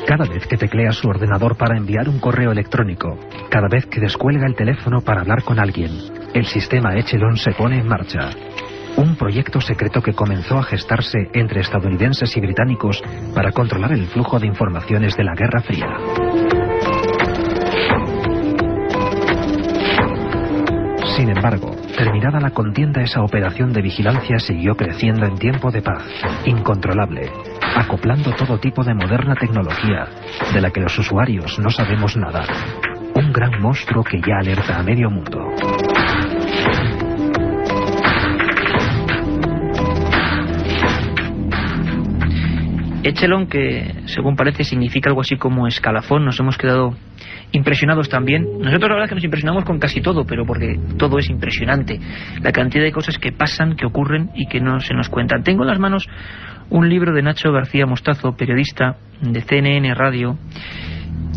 Cada vez que teclea su ordenador para enviar un correo electrónico, cada vez que descuelga el teléfono para hablar con alguien, el sistema Echelon se pone en marcha. Un proyecto secreto que comenzó a gestarse entre estadounidenses y británicos para controlar el flujo de informaciones de la Guerra Fría. Sin embargo, terminada la contienda, esa operación de vigilancia siguió creciendo en tiempo de paz, incontrolable, acoplando todo tipo de moderna tecnología, de la que los usuarios no sabemos nada. Un gran monstruo que ya alerta a medio mundo. Echelon, que según parece significa algo así como escalafón, nos hemos quedado impresionados también. Nosotros la verdad es que nos impresionamos con casi todo, pero porque todo es impresionante. La cantidad de cosas que pasan, que ocurren y que no se nos cuentan. Tengo en las manos un libro de Nacho García Mostazo, periodista de CNN Radio.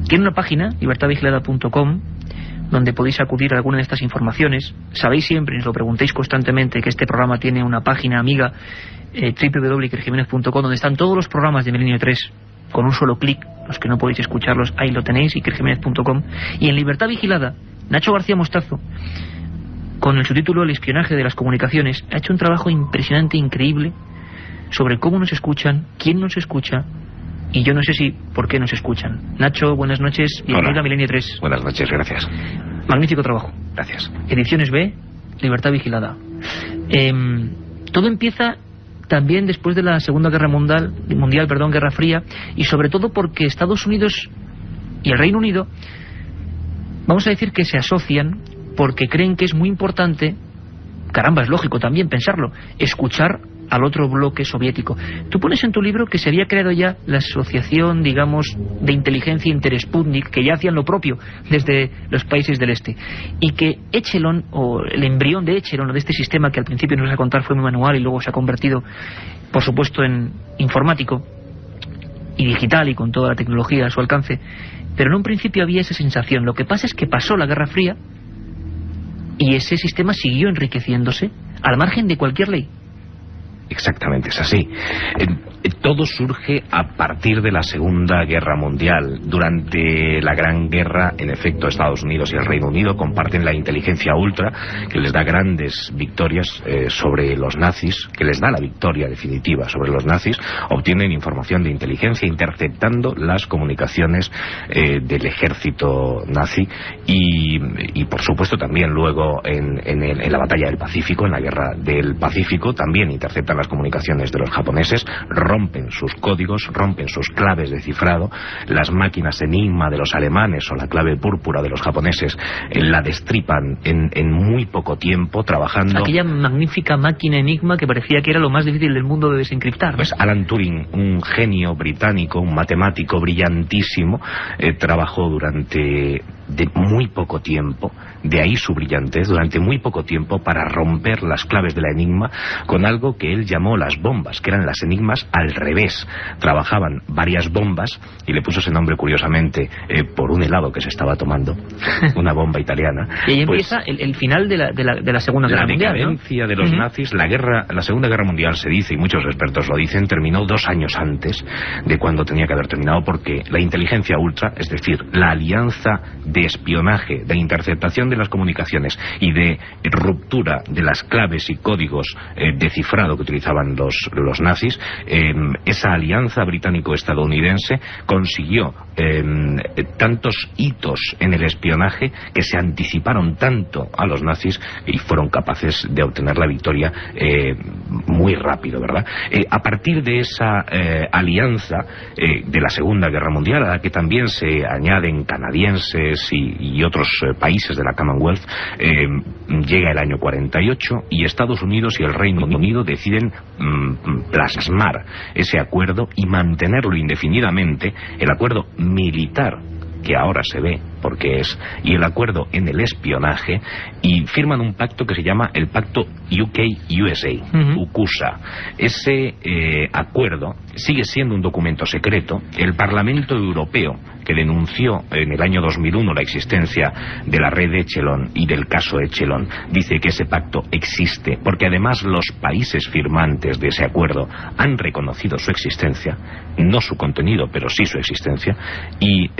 Tiene una página, libertadvigilada.com, donde podéis acudir a alguna de estas informaciones. Sabéis siempre, y os lo preguntéis constantemente, que este programa tiene una página amiga, www.ikerjimenez.com, donde están todos los programas de Milenio 3 con un solo clic. Los que no podéis escucharlos, ahí lo tenéis, ikerjimenez.com. Y en Libertad Vigilada, Nacho García Mostazo, con el subtítulo El espionaje de las comunicaciones, ha hecho un trabajo impresionante, increíble, sobre cómo nos escuchan, quién nos escucha, y yo no sé si por qué nos escuchan. Nacho, buenas noches, bienvenido a Milenio 3. Buenas noches, gracias. Magnífico trabajo. Gracias. Ediciones B, Libertad Vigilada. Todo empieza también después de la Segunda Guerra Mundial, Guerra Fría, y sobre todo porque Estados Unidos y el Reino Unido, vamos a decir que se asocian porque creen que es muy importante, caramba, es lógico también pensarlo, escuchar al otro bloque soviético. Tú pones en tu libro que se había creado ya la asociación, digamos, de inteligencia Intersputnik, que ya hacían lo propio desde los países del este, y que Echelon, o el embrión de Echelon, o de este sistema que al principio nos vas a contar fue muy manual y luego se ha convertido, por supuesto, en informático y digital y con toda la tecnología a su alcance, pero en un principio había esa sensación. Lo que pasa es que pasó la Guerra Fría y ese sistema siguió enriqueciéndose al margen de cualquier ley. Exactamente, es así. Todo surge a partir de la Segunda Guerra Mundial. Durante la Gran Guerra, en efecto, Estados Unidos y el Reino Unido comparten la inteligencia ultra, que les da grandes victorias sobre los nazis, que les da la victoria definitiva sobre los nazis. Obtienen información de inteligencia interceptando las comunicaciones del ejército nazi y por supuesto también luego en la batalla del Pacífico, en la Guerra del Pacífico, también interceptan las comunicaciones de los japoneses, rompen sus códigos, rompen sus claves de cifrado. Las máquinas Enigma de los alemanes o la clave púrpura de los japoneses la destripan en muy poco tiempo, trabajando... Aquella magnífica máquina Enigma que parecía que era lo más difícil del mundo de desencriptar, ¿no? Pues Alan Turing, un genio británico, un matemático brillantísimo, trabajó durante muy poco tiempo, de ahí su brillantez, durante muy poco tiempo, para romper las claves de la Enigma con algo que él llamó las bombas, que eran las Enigmas al revés. Trabajaban varias bombas y le puso ese nombre curiosamente por un helado que se estaba tomando, una bomba italiana. Y ahí empieza el final de la Segunda Guerra Mundial, ¿no? La decadencia de los nazis. La Segunda Guerra Mundial, se dice, y muchos expertos lo dicen, terminó 2 años antes de cuando tenía que haber terminado, porque la inteligencia ultra, es decir, la alianza de espionaje, de interceptación de las comunicaciones y de ruptura de las claves y códigos de cifrado que utilizaban los nazis, esa alianza británico-estadounidense consiguió tantos hitos en el espionaje que se anticiparon tanto a los nazis y fueron capaces de obtener la victoria muy rápido, ¿verdad? A partir de esa alianza de la Segunda Guerra Mundial, a la que también se añaden canadienses y otros países de la Commonwealth, llega el año 48 y Estados Unidos y el Reino Unido deciden plasmar ese acuerdo y mantenerlo indefinidamente, el acuerdo militar que ahora se ve porque es, y el acuerdo en el espionaje, y firman un pacto que se llama el Pacto UK-USA, UCUSA. Ese acuerdo sigue siendo un documento secreto. El Parlamento Europeo, que denunció en el año 2001 la existencia de la red Echelon y del caso Echelon, dice que ese pacto existe, porque además los países firmantes de ese acuerdo han reconocido su existencia, no su contenido, pero sí su existencia, y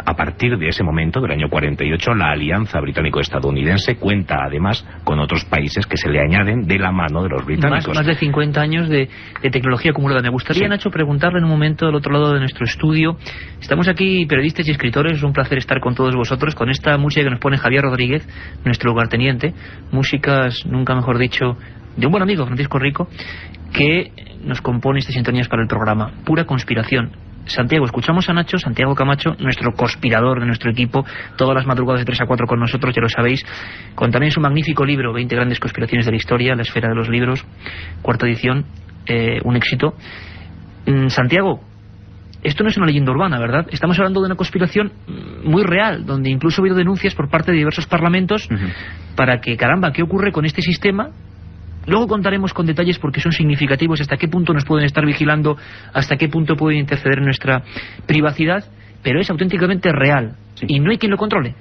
a partir de ese momento, del año 48, la alianza británico-estadounidense cuenta además con otros países que se le añaden de la mano de los británicos. Más de 50 años de tecnología acumulada. Me gustaría, Nacho, preguntarle en un momento al otro lado de nuestro estudio. Estamos aquí, periodistas y escritores, es un placer estar con todos vosotros, con esta música que nos pone Javier Rodríguez, nuestro lugarteniente, músicas, nunca mejor dicho, de un buen amigo, Francisco Rico, que nos compone estas sintonías para el programa. Pura conspiración. Santiago, escuchamos a Nacho, Santiago Camacho, nuestro conspirador de nuestro equipo, todas las madrugadas de 3 a 4 con nosotros, ya lo sabéis, con también su magnífico libro, 20 grandes conspiraciones de la historia, La esfera de los libros, 4ª edición, un éxito. Santiago, esto no es una leyenda urbana, ¿verdad? Estamos hablando de una conspiración muy real, donde incluso ha habido denuncias por parte de diversos parlamentos para que, caramba, ¿qué ocurre con este sistema? Luego contaremos con detalles porque son significativos, hasta qué punto nos pueden estar vigilando, hasta qué punto pueden interceder en nuestra privacidad, pero es auténticamente real, y no hay quien lo controle.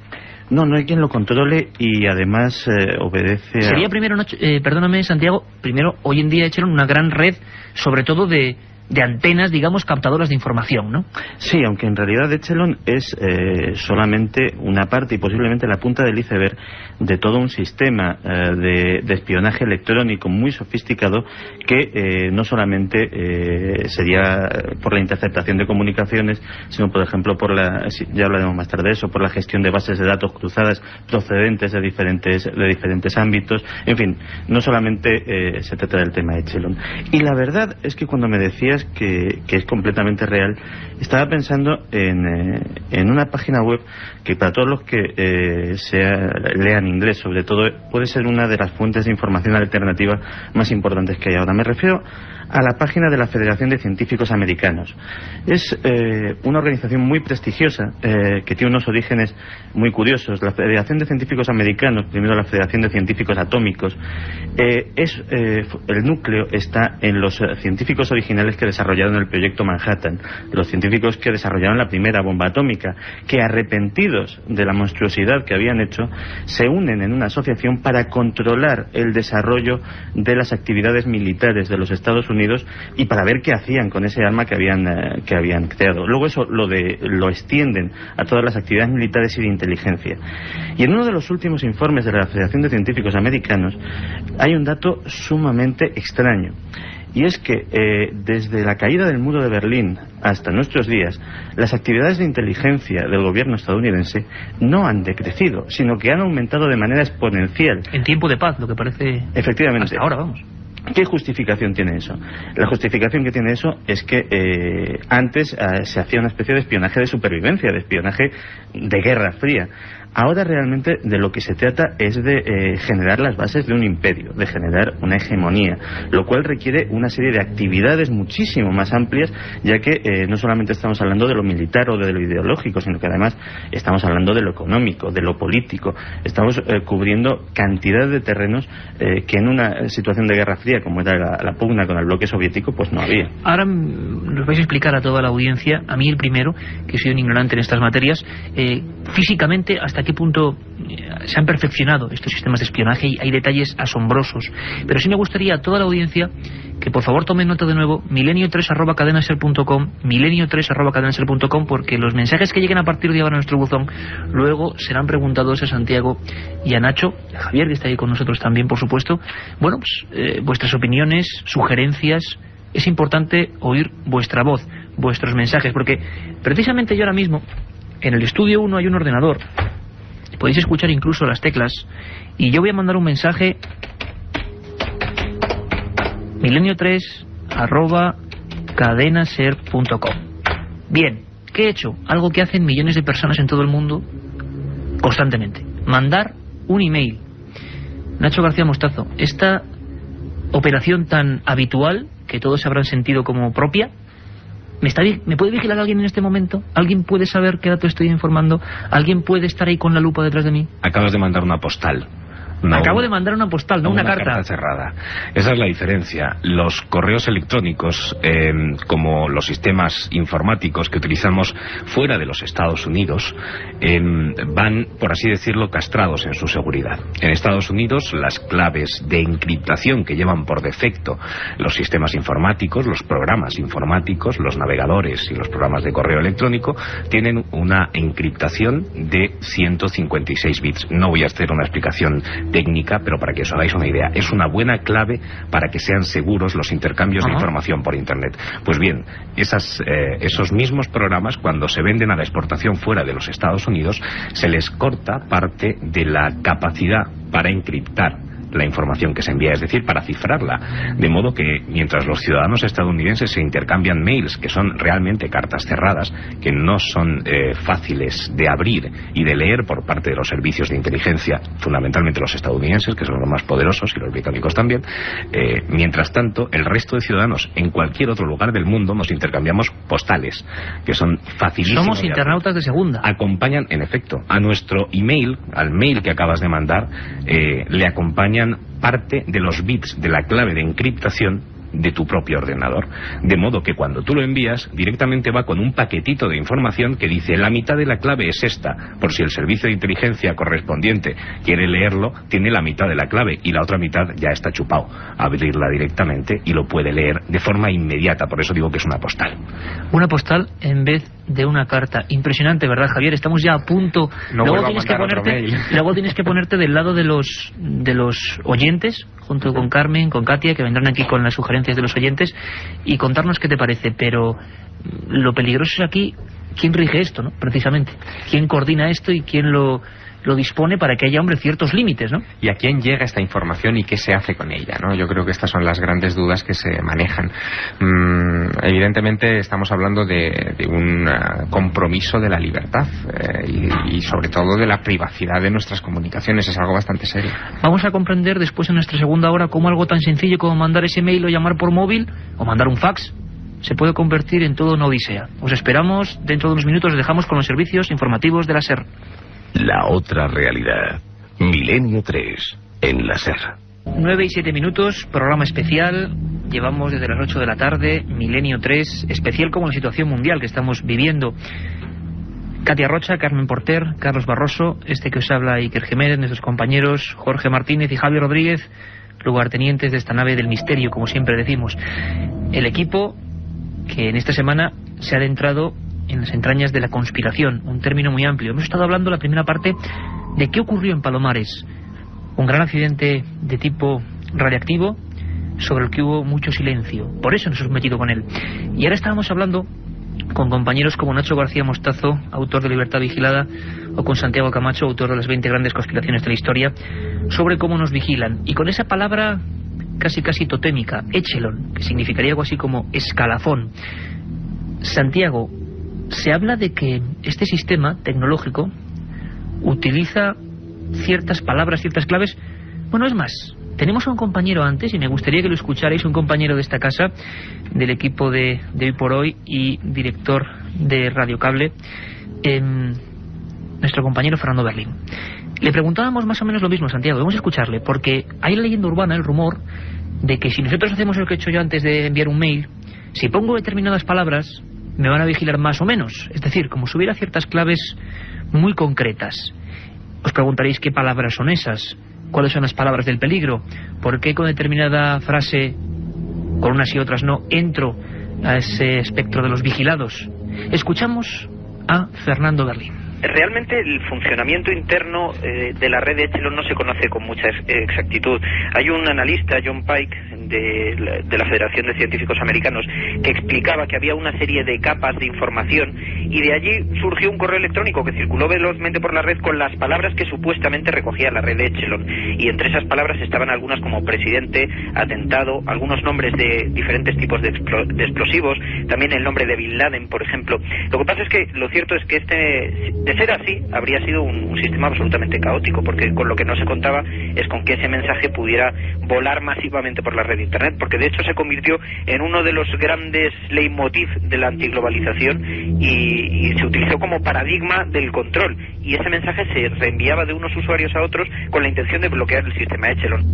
No hay quien lo controle y además obedece a... Sería primero, perdóname Santiago, primero hoy en día echaron una gran red, sobre todo de antenas, digamos, captadoras de información, ¿no? Sí, aunque en realidad Echelon es solamente una parte y posiblemente la punta del iceberg de todo un sistema de espionaje electrónico muy sofisticado que no solamente sería por la interceptación de comunicaciones, sino por ejemplo ya hablaremos más tarde de eso, por la gestión de bases de datos cruzadas procedentes de diferentes ámbitos. En fin, no solamente se trata del tema Echelon. Y la verdad es que cuando me decías decías que es completamente real, estaba pensando en una página web que para todos los que lean inglés, sobre todo, puede ser una de las fuentes de información alternativa más importantes que hay ahora. Me refiero a la página de la Federación de Científicos Americanos. Es una organización muy prestigiosa que tiene unos orígenes muy curiosos. La Federación de Científicos Americanos, primero la Federación de Científicos Atómicos, el núcleo está en los científicos originales que desarrollaron el proyecto Manhattan, los científicos que desarrollaron la primera bomba atómica, que arrepentidos de la monstruosidad que habían hecho, se unen en una asociación para controlar el desarrollo de las actividades militares de los Estados Unidos y para ver qué hacían con ese arma que habían creado. Luego eso lo extienden a todas las actividades militares y de inteligencia. Y en uno de los últimos informes de la Federación de Científicos Americanos hay un dato sumamente extraño. Y es que desde la caída del muro de Berlín hasta nuestros días, las actividades de inteligencia del gobierno estadounidense no han decrecido, sino que han aumentado de manera exponencial. En tiempo de paz, lo que parece. Efectivamente. Hasta ahora, vamos. ¿Qué justificación tiene eso? La justificación que tiene eso es que antes se hacía una especie de espionaje de supervivencia, de espionaje de Guerra Fría. Ahora realmente de lo que se trata es de generar las bases de un imperio, de generar una hegemonía, lo cual requiere una serie de actividades muchísimo más amplias, ya que no solamente estamos hablando de lo militar o de lo ideológico, sino que además estamos hablando de lo económico, de lo político. Estamos cubriendo cantidad de terrenos que en una situación de Guerra Fría, como era la pugna con el bloque soviético, pues no había. Ahora nos vais a explicar a toda la audiencia, a mí el primero, que soy un ignorante en estas materias, físicamente hasta qué punto se han perfeccionado estos sistemas de espionaje, y hay detalles asombrosos. Pero sí me gustaría a toda la audiencia que por favor tomen nota de nuevo, milenio3@cadenaser.com, milenio3@cadenaser.com, porque los mensajes que lleguen a partir de ahora a nuestro buzón luego serán preguntados a Santiago y a Nacho, a Javier, que está ahí con nosotros también, por supuesto. Bueno, pues vuestras opiniones, sugerencias, es importante oír vuestra voz, vuestros mensajes, porque precisamente yo ahora mismo en el estudio 1 hay un ordenador, podéis escuchar incluso las teclas, y yo voy a mandar un mensaje milenio3@cadenaser.com. Bien, ¿qué he hecho? Algo que hacen millones de personas en todo el mundo constantemente: mandar un email. Nacho García Mostazo, esta operación tan habitual que todos habrán sentido como propia, ¿me puede vigilar alguien en este momento? ¿Alguien puede saber qué dato estoy informando? ¿Alguien puede estar ahí con la lupa detrás de mí? Acabas de mandar una postal. Acabo de mandar una postal, no una carta cerrada. Esa es la diferencia. Los correos electrónicos, como los sistemas informáticos que utilizamos fuera de los Estados Unidos, van, por así decirlo, castrados en su seguridad. En Estados Unidos, las claves de encriptación que llevan por defecto los sistemas informáticos, los programas informáticos, los navegadores y los programas de correo electrónico, tienen una encriptación de 156 bits. No voy a hacer una explicación técnica, pero para que os hagáis una idea, es una buena clave para que sean seguros los intercambios de información por Internet. Pues bien, esos mismos programas, cuando se venden a la exportación fuera de los Estados Unidos, se les corta parte de la capacidad para encriptar la información que se envía, es decir, para cifrarla, de modo que mientras los ciudadanos estadounidenses se intercambian mails que son realmente cartas cerradas, que no son fáciles de abrir y de leer por parte de los servicios de inteligencia, fundamentalmente los estadounidenses, que son los más poderosos, y los británicos también, mientras tanto el resto de ciudadanos en cualquier otro lugar del mundo nos intercambiamos postales, que son facilísimos. Somos internautas de segunda. Acompañan, en efecto, a nuestro email, al mail que acabas de mandar, le acompañan parte de los bits de la clave de encriptación de tu propio ordenador, de modo que cuando tú lo envías directamente va con un paquetito de información que dice: la mitad de la clave es esta, por si el servicio de inteligencia correspondiente quiere leerlo, tiene la mitad de la clave y la otra mitad ya está chupado. Abrirla directamente y lo puede leer de forma inmediata. Por eso digo que es una postal. Una postal en vez de una carta. Impresionante, ¿verdad, Javier? Estamos ya a punto. Luego tienes que ponerte del lado de los oyentes, junto con Carmen, con Katia, que vendrán aquí con las sugerencias de los oyentes, y contarnos qué te parece. Pero lo peligroso aquí quién rige esto, ¿no? Precisamente. ¿Quién coordina esto y quién lo dispone para que haya, hombre, ciertos límites, ¿no? ¿Y a quién llega esta información y qué se hace con ella, ¿no? Yo creo que estas son las grandes dudas que se manejan. Evidentemente estamos hablando de un compromiso de la libertad y sobre todo de la privacidad de nuestras comunicaciones. Es algo bastante serio. Vamos a comprender después en nuestra segunda hora cómo algo tan sencillo como mandar ese mail o llamar por móvil o mandar un fax se puede convertir en toda una odisea. Os esperamos dentro de unos minutos. Os dejamos con los servicios informativos de la SER. La otra realidad. Milenio 3 en la SER. 9 y 7 minutos, programa especial. Llevamos desde las 8 de la tarde, Milenio 3, especial como la situación mundial que estamos viviendo. Katia Rocha, Carmen Porter, Carlos Barroso, este que os habla Iker Jiménez, nuestros compañeros Jorge Martínez y Javier Rodríguez, lugartenientes de esta nave del misterio, como siempre decimos. El equipo que en esta semana se ha adentrado en las entrañas de la conspiración, un término muy amplio. Hemos estado hablando en la primera parte de qué ocurrió en Palomares, un gran accidente de tipo radiactivo sobre el que hubo mucho silencio. Por eso nos hemos metido con él. Y ahora estábamos hablando con compañeros como Nacho García Mostazo, autor de Libertad Vigilada, o con Santiago Camacho, autor de las 20 grandes conspiraciones de la historia, sobre cómo nos vigilan. Y con esa palabra casi totémica, echelon, que significaría algo así como escalafón. Santiago, se habla de que este sistema tecnológico utiliza ciertas palabras, ciertas claves. Bueno, es más, tenemos a un compañero antes, y me gustaría que lo escucharais, un compañero de esta casa, del equipo de Hoy por Hoy y director de Radio Cable, nuestro compañero Fernando Berlín. Le preguntábamos más o menos lo mismo, Santiago. Vamos a escucharle, porque hay la leyenda urbana, el rumor, de que si nosotros hacemos lo que he hecho yo antes de enviar un mail, si pongo determinadas palabras, me van a vigilar más o menos. Es decir, como si hubiera ciertas claves muy concretas. Os preguntaréis qué palabras son esas, cuáles son las palabras del peligro, por qué con determinada frase, con unas y otras no, entro a ese espectro de los vigilados. Escuchamos a Fernando Berlín. Realmente el funcionamiento interno de la red de Echelon no se conoce con mucha exactitud. Hay un analista, John Pike, de la Federación de Científicos Americanos, que explicaba que había una serie de capas de información, y de allí surgió un correo electrónico que circuló velozmente por la red con las palabras que supuestamente recogía la red de Echelon, y entre esas palabras estaban algunas como presidente, atentado, algunos nombres de diferentes tipos de explosivos, también el nombre de Bin Laden, por ejemplo. Lo que pasa es que lo cierto es que de ser así, habría sido un sistema absolutamente caótico, porque con lo que no se contaba es con que ese mensaje pudiera volar masivamente por la red de Internet, porque de hecho se convirtió en uno de los grandes leitmotiv de la antiglobalización y se utilizó como paradigma del control, y ese mensaje se reenviaba de unos usuarios a otros con la intención de bloquear el sistema Echelon.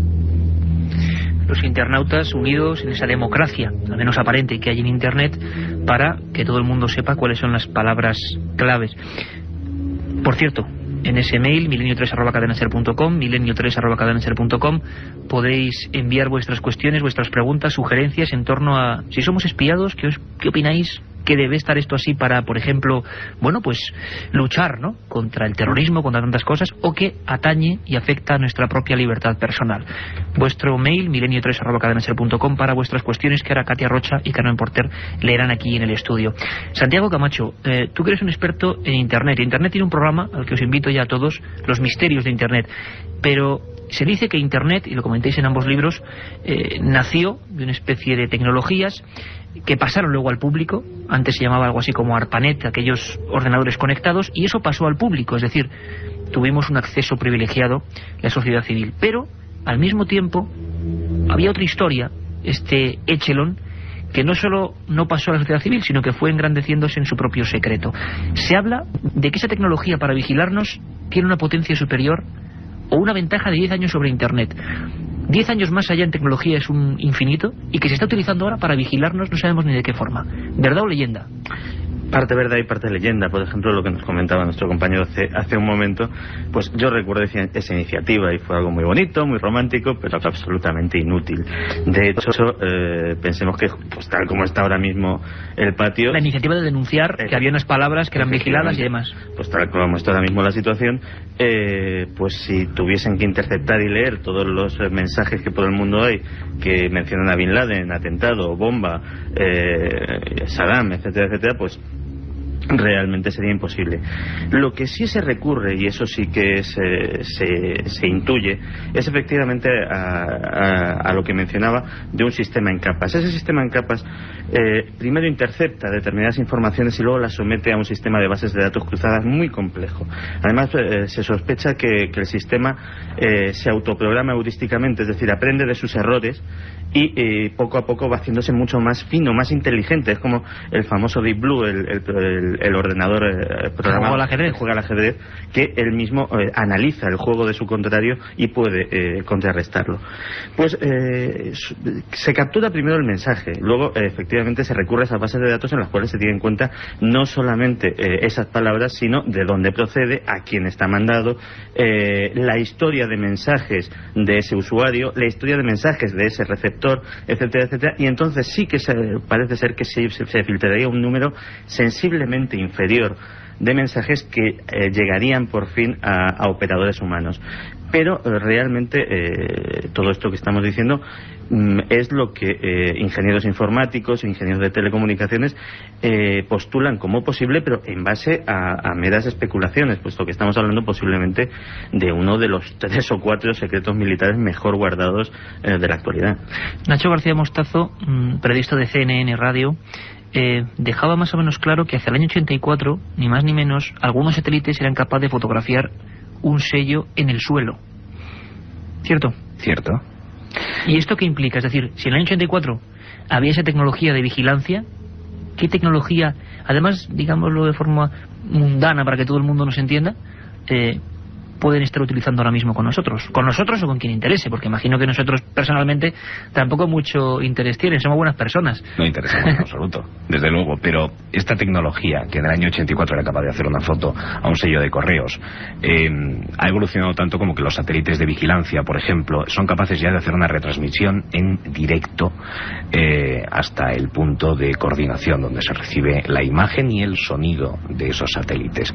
Los internautas unidos en esa democracia, al menos aparente, que hay en Internet, para que todo el mundo sepa cuáles son las palabras claves. Por cierto, en ese mail, milenio3@cadenaser.com, milenio3@cadenaser.com, podéis enviar vuestras cuestiones, vuestras preguntas, sugerencias en torno a si somos espiados, qué opináis, que debe estar esto así para, por ejemplo, bueno, pues luchar, ¿no?, contra el terrorismo, contra tantas cosas, o que atañe y afecta a nuestra propia libertad personal. Vuestro mail, milenio3@cadenaser.com, para vuestras cuestiones, que ahora Katia Rocha y Carmen Porter leerán aquí en el estudio. Santiago Camacho, tú que eres un experto en Internet. Internet tiene un programa al que os invito ya a todos, Los misterios de Internet, pero se dice que Internet, y lo comentéis en ambos libros, nació de una especie de tecnologías que pasaron luego al público. Antes se llamaba algo así como ARPANET, aquellos ordenadores conectados, y eso pasó al público, es decir, tuvimos un acceso privilegiado la sociedad civil. Pero al mismo tiempo había otra historia, este Echelon, que no solo no pasó a la sociedad civil, sino que fue engrandeciéndose en su propio secreto. Se habla de que esa tecnología para vigilarnos tiene una potencia superior o una ventaja de 10 años sobre Internet. 10 años más allá en tecnología es un infinito, y que se está utilizando ahora para vigilarnos, no sabemos ni de qué forma. ¿Verdad o leyenda? Parte verdad y parte leyenda. Por ejemplo, lo que nos comentaba nuestro compañero hace un momento, pues yo recuerdo esa iniciativa y fue algo muy bonito, muy romántico, pero absolutamente inútil. De hecho, pensemos que, pues tal como está ahora mismo el patio, la iniciativa de denunciar que había unas palabras que eran vigiladas y demás, pues tal como está ahora mismo la situación, pues si tuviesen que interceptar y leer todos los mensajes que por el mundo hay que mencionan a Bin Laden, atentado, bomba, Saddam, etcétera, etcétera, pues realmente sería imposible. Lo que sí se recurre, y eso sí que se intuye, es efectivamente a lo que mencionaba de un sistema en capas. Ese sistema en capas primero intercepta determinadas informaciones y luego las somete a un sistema de bases de datos cruzadas muy complejo. Además, se sospecha que el sistema se autoprograma heurísticamente, es decir, aprende de sus errores y poco a poco va haciéndose mucho más fino, más inteligente. Es como el famoso Deep Blue, el ordenador programado que juega al ajedrez, que él mismo analiza el juego de su contrario y puede contrarrestarlo. Pues se captura primero el mensaje, luego efectivamente se recurre a esas bases de datos en las cuales se tiene en cuenta no solamente esas palabras, sino de dónde procede, a quién está mandado, la historia de mensajes de ese usuario, la historia de mensajes de ese receptor, etcétera, etcétera, y entonces sí que parece ser que se filtraría un número sensiblemente inferior de mensajes que llegarían por fin a operadores humanos. Pero realmente todo esto que estamos diciendo es lo que ingenieros informáticos, ingenieros de telecomunicaciones postulan como posible, pero en base a meras especulaciones, puesto que estamos hablando posiblemente de uno de los 3 o 4 secretos militares mejor guardados de la actualidad. Nacho García Mostazo, periodista de CNN Radio, dejaba más o menos claro que hacia el año 84, ni más ni menos, algunos satélites eran capaces de fotografiar un sello en el suelo. ¿Cierto? Cierto. ¿Y esto qué implica? Es decir, si en el año 84 había esa tecnología de vigilancia, ¿qué tecnología, además, digámoslo de forma mundana para que todo el mundo nos entienda, pueden estar utilizando ahora mismo con nosotros? Con nosotros o con quien interese, porque imagino que nosotros personalmente tampoco mucho interés tienen, somos buenas personas. No interesamos en absoluto, desde luego, pero esta tecnología, que en el año 84 era capaz de hacer una foto a un sello de correos, ha evolucionado tanto como que los satélites de vigilancia, por ejemplo, son capaces ya de hacer una retransmisión en directo hasta el punto de coordinación, donde se recibe la imagen y el sonido de esos satélites.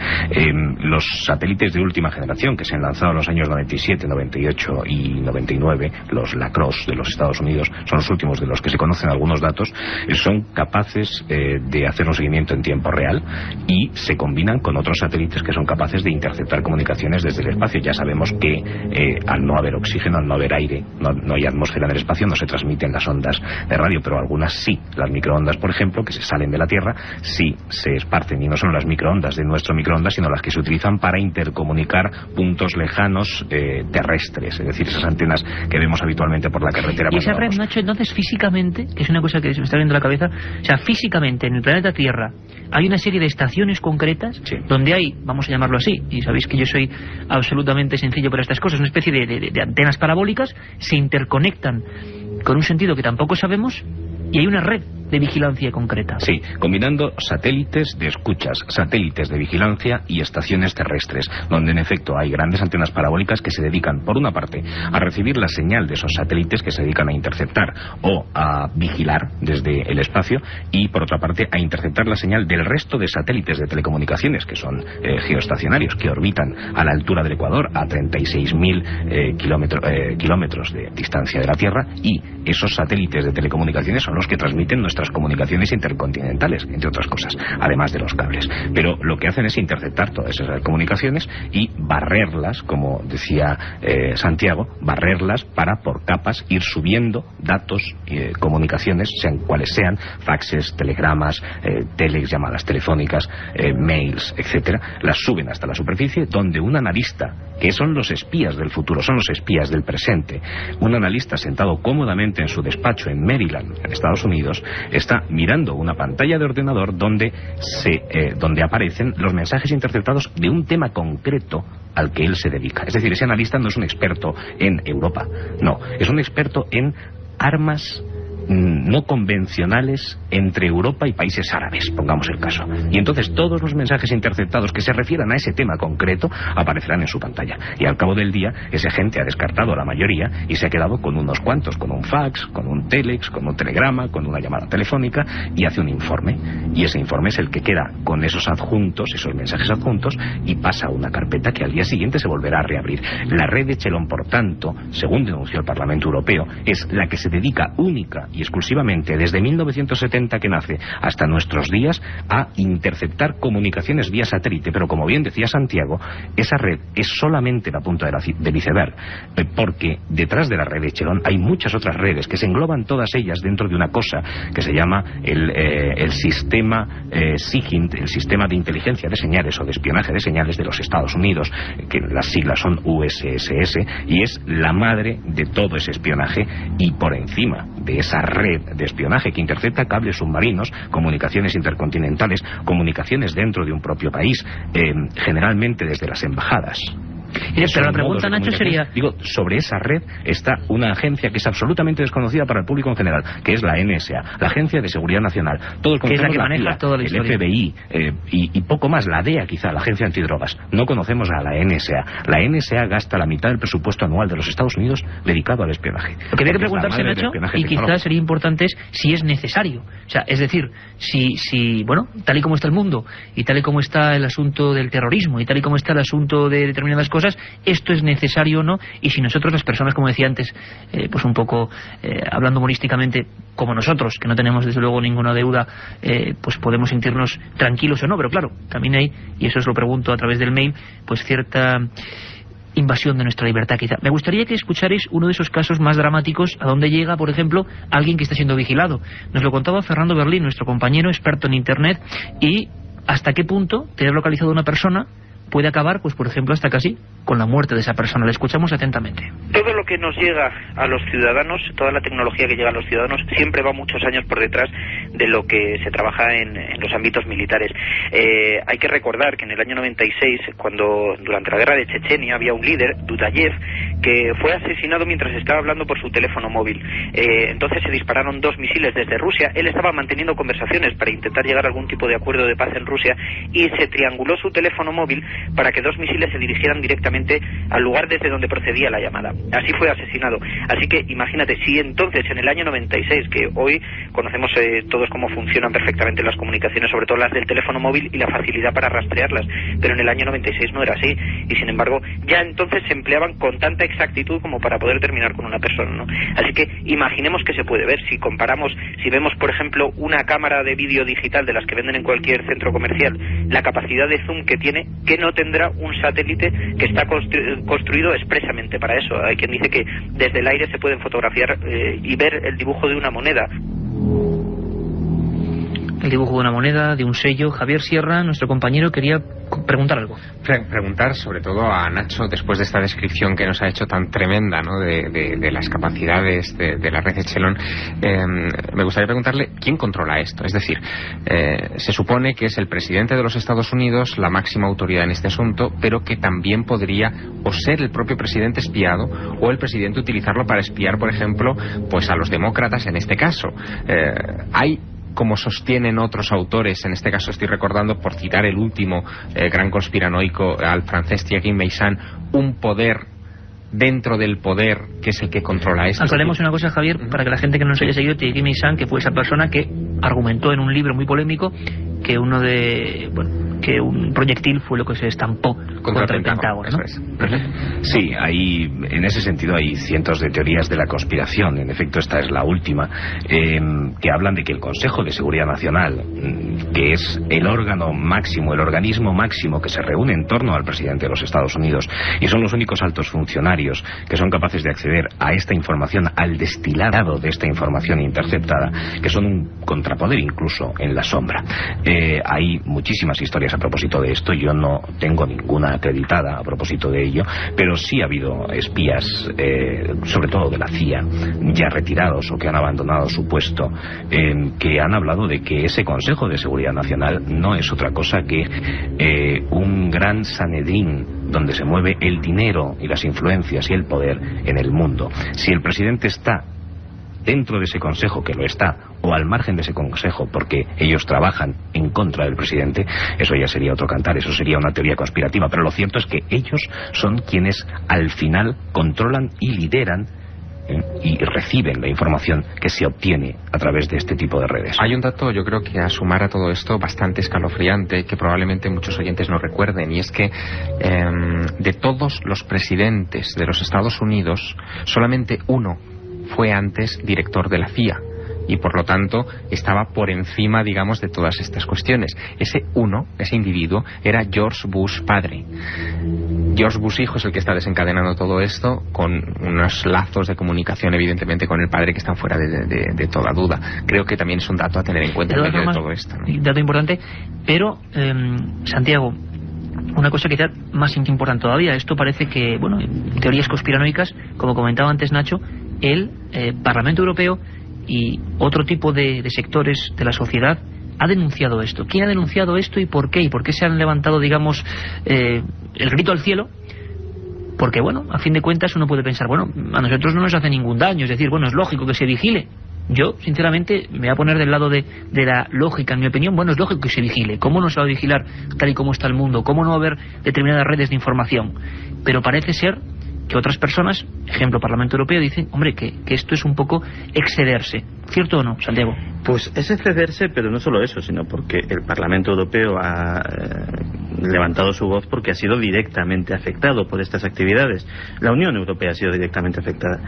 Los satélites de última generación, que se han lanzado en los años 97, 98 y 99, los Lacrosse de los Estados Unidos, son los últimos de los que se conocen algunos datos, son capaces de hacer un seguimiento en tiempo real y se combinan con otros satélites que son capaces de interceptar comunicaciones desde el espacio. Ya sabemos que al no haber oxígeno, al no haber aire, no hay atmósfera en el espacio, no se transmiten las ondas de radio, pero algunas sí. Las microondas, por ejemplo, que se salen de la Tierra, sí se esparcen, y no son las microondas de nuestro microondas, sino las que se utilizan para intercomunicar puntos lejanos terrestres, es decir, esas antenas que vemos habitualmente por la carretera. Y esa red, Nacho, entonces físicamente, que es una cosa que se me está viendo en la cabeza, o sea, físicamente en el planeta Tierra hay una serie de estaciones concretas, sí, donde hay, vamos a llamarlo así, y sabéis que yo soy absolutamente sencillo para estas cosas, una especie de antenas parabólicas, se interconectan con un sentido que tampoco sabemos, y hay una red de vigilancia concreta. Sí, combinando satélites de escuchas, satélites de vigilancia y estaciones terrestres, donde en efecto hay grandes antenas parabólicas que se dedican, por una parte, a recibir la señal de esos satélites que se dedican a interceptar o a vigilar desde el espacio, y por otra parte a interceptar la señal del resto de satélites de telecomunicaciones, que son geoestacionarios, que orbitan a la altura del Ecuador, a 36.000 kilómetros de distancia de la Tierra, y esos satélites de telecomunicaciones son los que transmiten nuestras comunicaciones intercontinentales, entre otras cosas, además de los cables. Pero lo que hacen es interceptar todas esas comunicaciones y barrerlas, como decía Santiago, barrerlas para por capas ir subiendo datos, comunicaciones, sean cuales sean, faxes, telegramas, telex, llamadas telefónicas, mails, etcétera, las suben hasta la superficie, donde un analista, que son los espías del futuro, son los espías del presente, un analista sentado cómodamente en su despacho en Maryland, en Estados Unidos, está mirando una pantalla de ordenador donde aparecen los mensajes interceptados de un tema concreto al que él se dedica. Es decir, ese analista no es un experto en Europa, no, es un experto en armas no convencionales entre Europa y países árabes, pongamos el caso. Y entonces todos los mensajes interceptados que se refieran a ese tema concreto aparecerán en su pantalla. Y al cabo del día, ese agente ha descartado la mayoría y se ha quedado con unos cuantos, con un fax, con un telex, con un telegrama, con una llamada telefónica, y hace un informe. Y ese informe es el que queda con esos adjuntos, esos mensajes adjuntos, y pasa a una carpeta que al día siguiente se volverá a reabrir. La red de Echelon, por tanto, según denunció el Parlamento Europeo, es la que se dedica única y y exclusivamente desde 1970 que nace hasta nuestros días a interceptar comunicaciones vía satélite, pero como bien decía Santiago, esa red es solamente la punta del iceberg, porque detrás de la red de Echelon hay muchas otras redes que se engloban todas ellas dentro de una cosa que se llama el sistema SIGINT, el sistema de inteligencia de señales o de espionaje de señales de los Estados Unidos, que las siglas son USSS, y es la madre de todo ese espionaje, y por encima de esa red de espionaje que intercepta cables submarinos, comunicaciones intercontinentales, comunicaciones dentro de un propio país, generalmente desde las embajadas. Pero la pregunta, Nacho, sería... Digo, sobre esa red está una agencia que es absolutamente desconocida para el público en general, que es la NSA, la Agencia de Seguridad Nacional. Todos que es la que maneja CIA, toda la el historia. FBI y poco más, la DEA quizá, la Agencia Antidrogas. No conocemos a la NSA. La NSA gasta la mitad del presupuesto anual de los Estados Unidos dedicado al espionaje. Lo que habría que preguntarse, Nacho, y quizás sería importante, es si es necesario. O sea, es decir, si bueno, tal y como está el mundo, y tal y como está el asunto del terrorismo, y tal y como está el asunto de determinadas cosas, esto es necesario o no, y si nosotros, las personas, como decía antes, pues un poco hablando humorísticamente, como nosotros, que no tenemos desde luego ninguna deuda, pues podemos sentirnos tranquilos o no, pero claro, también hay, y eso os lo pregunto a través del mail, pues cierta invasión de nuestra libertad quizá. Me gustaría que escucharais uno de esos casos más dramáticos, a dónde llega, por ejemplo, alguien que está siendo vigilado. Nos lo contaba Fernando Berlín, nuestro compañero experto en Internet, y hasta qué punto tener localizado a una persona puede acabar, pues por ejemplo, hasta casi con la muerte de esa persona. Le escuchamos atentamente. Todo lo que nos llega a los ciudadanos, toda la tecnología que llega a los ciudadanos, siempre va muchos años por detrás de lo que se trabaja en los ámbitos militares. Hay que recordar que en el año 96, cuando durante la guerra de Chechenia había un líder, Dudayev, que fue asesinado mientras estaba hablando por su teléfono móvil. Entonces se dispararon 2 misiles desde Rusia. Él estaba manteniendo conversaciones para intentar llegar a algún tipo de acuerdo de paz en Rusia, y se trianguló su teléfono móvil para que 2 misiles se dirigieran directamente al lugar desde donde procedía la llamada. Así fue asesinado. Así que imagínate, si entonces en el año 96, que hoy conocemos todos cómo funcionan perfectamente las comunicaciones, sobre todo las del teléfono móvil y la facilidad para rastrearlas, pero en el año 96 no era así, y sin embargo ya entonces se empleaban con tanta exactitud como para poder terminar con una persona, ¿no? Así que imaginemos que se puede ver, si comparamos, si vemos por ejemplo una cámara de vídeo digital de las que venden en cualquier centro comercial, la capacidad de zoom que tiene, que no tendrá un satélite que está construido expresamente para eso. Hay quien dice que desde el aire se pueden fotografiar y ver el dibujo de una moneda. El dibujo de una moneda, de un sello. Javier Sierra, nuestro compañero, quería preguntar algo. Preguntar sobre todo a Nacho, después de esta descripción que nos ha hecho tan tremenda, ¿no?, de las capacidades de la red Echelon, me gustaría preguntarle quién controla esto. Es decir, se supone que es el presidente de los Estados Unidos la máxima autoridad en este asunto, pero que también podría o ser el propio presidente espiado, o el presidente utilizarlo para espiar, por ejemplo, pues a los demócratas en este caso. Hay, como sostienen otros autores, en este caso estoy recordando, por citar el último gran conspiranoico, al francés Thierry Meyssan, un poder dentro del poder que es el que controla esto. Aclaremos una cosa, Javier, para que la gente que no nos haya seguido, Thierry Meyssan, que fue esa persona que argumentó en un libro muy polémico que que un proyectil fue lo que se estampó contra el Pentágono, ¿no? Eso es. Sí, en ese sentido hay cientos de teorías de la conspiración. En efecto, esta es la última, que hablan de que el Consejo de Seguridad Nacional, que es el órgano máximo, el organismo máximo que se reúne en torno al presidente de los Estados Unidos, y son los únicos altos funcionarios que son capaces de acceder a esta información, al destilado de esta información interceptada, que son un contrapoder incluso en la sombra. Hay muchísimas historias a propósito de esto. Yo no tengo ninguna acreditada a propósito de ello, pero sí ha habido espías, sobre todo de la CIA, ya retirados o que han abandonado su puesto, que han hablado de que ese Consejo de Seguridad Nacional no es otra cosa que un gran Sanedrín donde se mueve el dinero y las influencias y el poder en el mundo. Si el presidente está dentro de ese consejo, que lo está, o al margen de ese consejo porque ellos trabajan en contra del presidente, eso ya sería otro cantar, eso sería una teoría conspirativa. Pero lo cierto es que ellos son quienes al final controlan y lideran y reciben la información que se obtiene a través de este tipo de redes. Hay un dato, yo creo que a sumar a todo esto, bastante escalofriante, que probablemente muchos oyentes no recuerden, y es que de todos los presidentes de los Estados Unidos, solamente uno fue antes director de la CIA, y por lo tanto estaba por encima, digamos, de todas estas cuestiones. Ese individuo era George Bush padre. George Bush hijo es el que está desencadenando todo esto, con unos lazos de comunicación evidentemente con el padre que están fuera de toda duda. Creo que también es un dato a tener en cuenta en medio de todo esto, ¿no? Dato importante, pero Santiago, una cosa quizás más importante todavía, esto parece que, bueno, teorías conspiranoicas, como comentaba antes Nacho, el Parlamento Europeo y otro tipo de sectores de la sociedad ha denunciado esto. ¿Quién ha denunciado esto y por qué? ¿Y por qué se han levantado, digamos, el grito al cielo? Porque, bueno, a fin de cuentas uno puede pensar, bueno, a nosotros no nos hace ningún daño, es decir, bueno, es lógico que se vigile. Yo, sinceramente, me voy a poner del lado de la lógica, en mi opinión. Bueno, es lógico que se vigile. ¿Cómo no se va a vigilar tal y como está el mundo? ¿Cómo no va a haber determinadas redes de información? Pero parece ser que otras personas, ejemplo Parlamento Europeo, dicen, hombre, que esto es un poco excederse. ¿Cierto o no, Santiago? Pues es excederse, pero no solo eso, sino porque el Parlamento Europeo ha levantado su voz porque ha sido directamente afectado por estas actividades. La Unión Europea ha sido directamente afectada.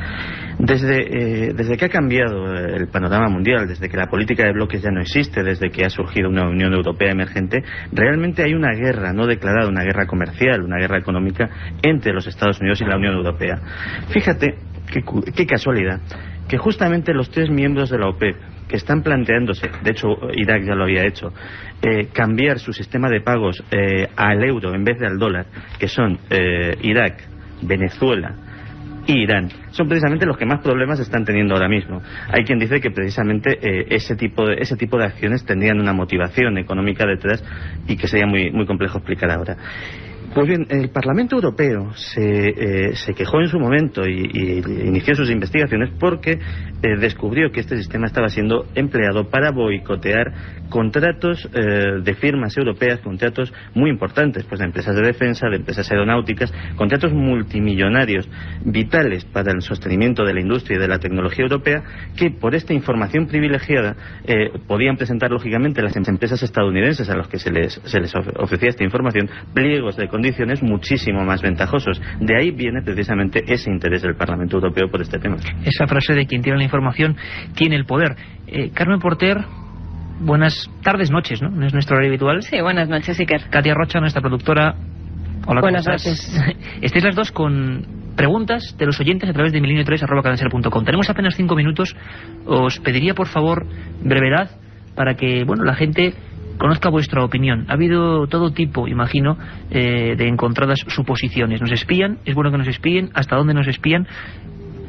Desde que ha cambiado el panorama mundial, desde que la política de bloques ya no existe, desde que ha surgido una Unión Europea emergente, realmente hay una guerra no declarada, una guerra comercial, una guerra económica entre los Estados Unidos y la Unión Europea. Fíjate qué casualidad que justamente los 3 miembros de la OPEP que están planteándose, de hecho Irak ya lo había hecho, cambiar su sistema de pagos al euro en vez de al dólar, que son Irak, Venezuela y Irán, son precisamente los que más problemas están teniendo ahora mismo. Hay quien dice que precisamente ese tipo de acciones tendrían una motivación económica detrás y que sería muy, muy complejo explicar ahora. Pues bien, el Parlamento Europeo se quejó en su momento y inició sus investigaciones porque descubrió que este sistema estaba siendo empleado para boicotear contratos de firmas europeas, contratos muy importantes, pues de empresas de defensa, de empresas aeronáuticas, contratos multimillonarios, vitales para el sostenimiento de la industria y de la tecnología europea, que por esta información privilegiada podían presentar lógicamente las empresas estadounidenses a los que se les ofrecía esta información pliegos de condiciones muchísimo más ventajosos. De ahí viene precisamente ese interés del Parlamento Europeo por este tema. Esa frase de quien tiene la información tiene el poder. Carmen Porter, buenas tardes, noches, ¿no? ¿No es nuestro horario habitual? Sí, buenas noches, Iker. Katia Rocha, nuestra productora. Hola, buenas ¿cómo estás? noches. Estáis las dos con preguntas de los oyentes a través de milenio3@cadenaser.com. Tenemos apenas 5 minutos. Os pediría, por favor, brevedad para que, bueno, la gente conozca vuestra opinión. Ha habido todo tipo, imagino, de encontradas suposiciones. ¿Nos espían? ¿Es bueno que nos espíen? ¿Hasta dónde nos espían?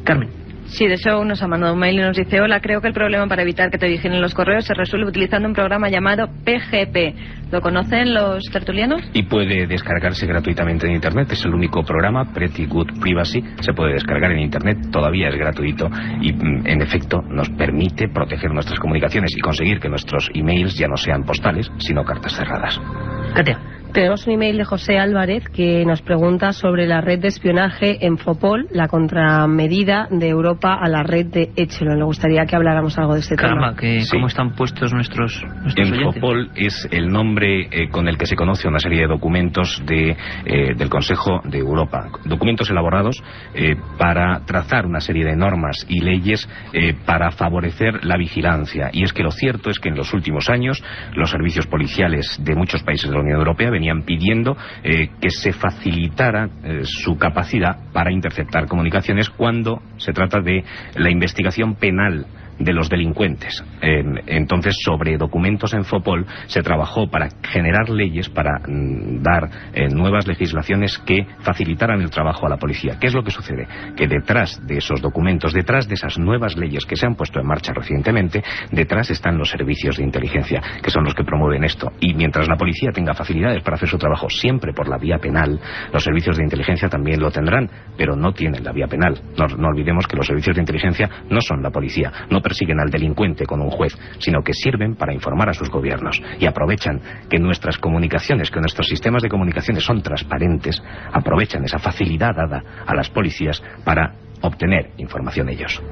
Carmen. Sí, de hecho nos ha mandado un mail y nos dice: hola, creo que el problema para evitar que te vigilen los correos se resuelve utilizando un programa llamado PGP. ¿Lo conocen los tertulianos? Y puede descargarse gratuitamente en Internet. Es el único programa, Pretty Good Privacy. Se puede descargar en Internet, todavía es gratuito y en efecto nos permite proteger nuestras comunicaciones y conseguir que nuestros emails ya no sean postales, sino cartas cerradas. Katia. Tenemos un email de José Álvarez que nos pregunta sobre la red de espionaje Infopol, la contramedida de Europa a la red de Echelon. Le gustaría que habláramos algo de este tema. ¿Cómo están puestos nuestros oyentes? Infopol es el nombre con el que se conoce una serie de documentos del Consejo de Europa. Documentos elaborados para trazar una serie de normas y leyes para favorecer la vigilancia. Y es que lo cierto es que en los últimos años los servicios policiales de muchos países de la Unión Europea venían pidiendo que se facilitara su capacidad para interceptar comunicaciones cuando se trata de la investigación penal de los delincuentes. Entonces, sobre documentos en Infopol se trabajó para generar leyes, para dar nuevas legislaciones que facilitaran el trabajo a la policía. ¿Qué es lo que sucede? Que detrás de esos documentos, detrás de esas nuevas leyes que se han puesto en marcha recientemente, detrás están los servicios de inteligencia, que son los que promueven esto. Y mientras la policía tenga facilidades para hacer su trabajo siempre por la vía penal, los servicios de inteligencia también lo tendrán, pero no tienen la vía penal. No olvidemos que los servicios de inteligencia no son la policía, no persiguen al delincuente con un juez, sino que sirven para informar a sus gobiernos y aprovechan que nuestras comunicaciones, que nuestros sistemas de comunicaciones son transparentes, aprovechan esa facilidad dada a las policías para obtener información ellos.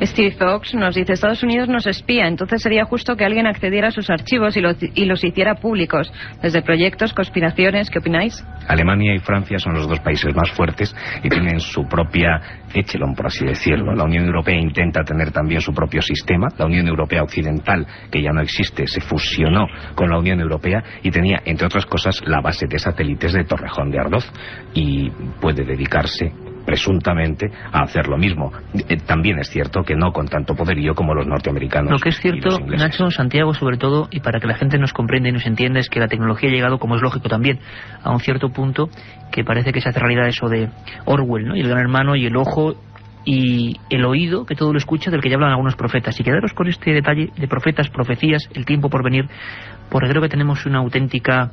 Steve Fox nos dice: Estados Unidos nos espía, entonces sería justo que alguien accediera a sus archivos y los hiciera públicos, desde proyectos, conspiraciones. ¿Qué opináis? Alemania y Francia son los dos países más fuertes y tienen su propia echelon, por así decirlo. La Unión Europea intenta tener también su propio sistema. La Unión Europea Occidental, que ya no existe, se fusionó con la Unión Europea y tenía, entre otras cosas, la base de satélites de Torrejón de Ardoz, y puede dedicarse presuntamente a hacer lo mismo. También es cierto que no con tanto poderío como los norteamericanos. Lo que es cierto, Nacho, Santiago, sobre todo, y para que la gente nos comprenda y nos entienda, es que la tecnología ha llegado, como es lógico también, a un cierto punto que parece que se hace realidad eso de Orwell, ¿no? Y el gran hermano y el ojo y el oído, que todo lo escucha, del que ya hablan algunos profetas. Y quedaros con este detalle de profetas, profecías, el tiempo por venir, porque creo que tenemos una auténtica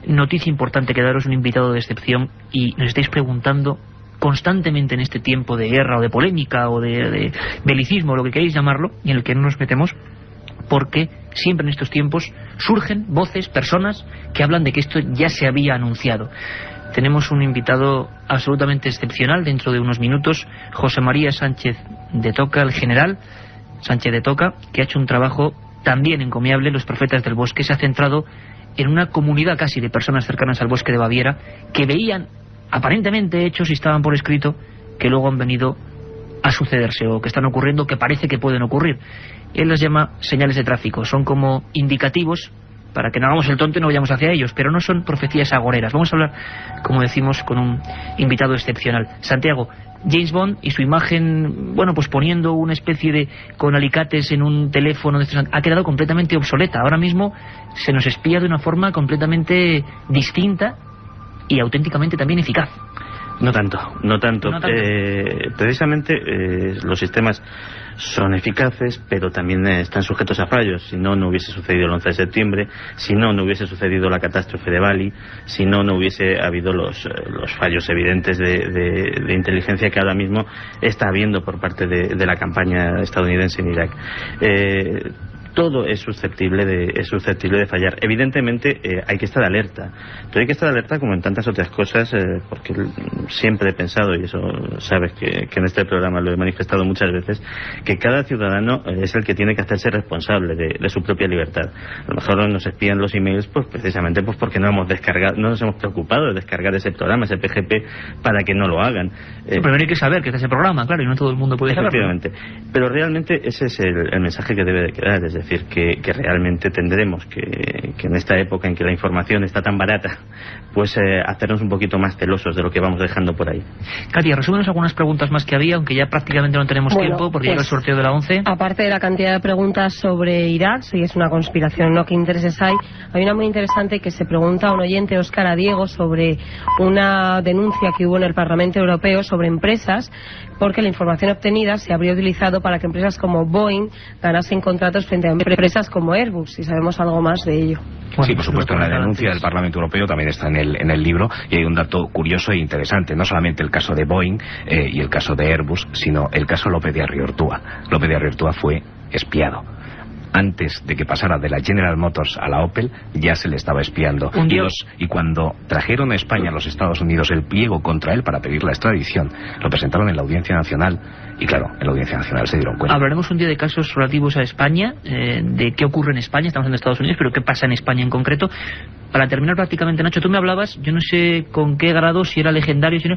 noticia importante, que daros un invitado de excepción, y nos estáis preguntando constantemente en este tiempo de guerra o de polémica o de belicismo, lo que queráis llamarlo, y en el que no nos metemos, porque siempre en estos tiempos surgen voces, personas que hablan de que esto ya se había anunciado. Tenemos un invitado absolutamente excepcional dentro de unos minutos, José María Sánchez de Toca, el general Sánchez de Toca, que ha hecho un trabajo también encomiable. Los Profetas del Bosque se ha centrado en una comunidad casi de personas cercanas al bosque de Baviera que veían aparentemente hechos y estaban por escrito que luego han venido a sucederse o que están ocurriendo, que parece que pueden ocurrir. Él las llama señales de tráfico, son como indicativos para que no hagamos el tonto y no vayamos hacia ellos, pero no son profecías agoreras. Vamos a hablar, como decimos, con un invitado excepcional. Santiago, James Bond y su imagen, bueno, pues poniendo una especie de con alicates en un teléfono, ha quedado completamente obsoleta. Ahora mismo se nos espía de una forma completamente distinta y auténticamente también eficaz. No tanto. Precisamente los sistemas son eficaces, pero también están sujetos a fallos. Si no, no hubiese sucedido el 11 de septiembre, si no, no hubiese sucedido la catástrofe de Bali, si no, no hubiese habido los fallos evidentes de inteligencia que ahora mismo está habiendo por parte de la campaña estadounidense en Irak. Todo es susceptible de fallar. Evidentemente hay que estar alerta, pero hay que estar alerta como en tantas otras cosas, porque siempre he pensado, y eso sabes que en este programa lo he manifestado muchas veces, que cada ciudadano es el que tiene que hacerse responsable de su propia libertad. A lo mejor nos espían los emails pues precisamente pues porque no nos hemos preocupado de descargar ese programa, ese PGP, para que no lo hagan. Pero hay que saber que es ese programa, claro, y no todo el mundo puede saberlo. Efectivamente. Pero realmente ese es el mensaje que debe de quedar, es decir, que realmente tendremos que en esta época en que la información está tan barata, pues hacernos un poquito más celosos de lo que vamos dejando por ahí. Katia, resúmenos algunas preguntas más que había, aunque ya prácticamente no tenemos tiempo, porque llega el sorteo de la 11. Aparte de la cantidad de preguntas sobre Irak, si es una conspiración, no, qué intereses hay una muy interesante que se pregunta a un oyente, Óscar a Diego, sobre una denuncia que hubo en el Parlamento Europeo sobre empresas, porque la información obtenida se habría utilizado para que empresas como Boeing ganasen contratos frente a empresas como Airbus, si sabemos algo más de ello. Sí, por supuesto, la denuncia del Parlamento Europeo también está en el libro, y hay un dato curioso e interesante, no solamente el caso de Boeing y el caso de Airbus, sino el caso López de Arriortúa. López de Arriortúa fue espiado. Antes de que pasara de la General Motors a la Opel, ya se le estaba espiando. Y cuando trajeron a España, a los Estados Unidos, el pliego contra él para pedir la extradición, lo presentaron en la Audiencia Nacional, y claro, en la Audiencia Nacional se dieron cuenta. Hablaremos un día de casos relativos a España, de qué ocurre en España, estamos en Estados Unidos, pero qué pasa en España en concreto. Para terminar prácticamente, Nacho, tú me hablabas, yo no sé con qué grado, si era legendario, si no,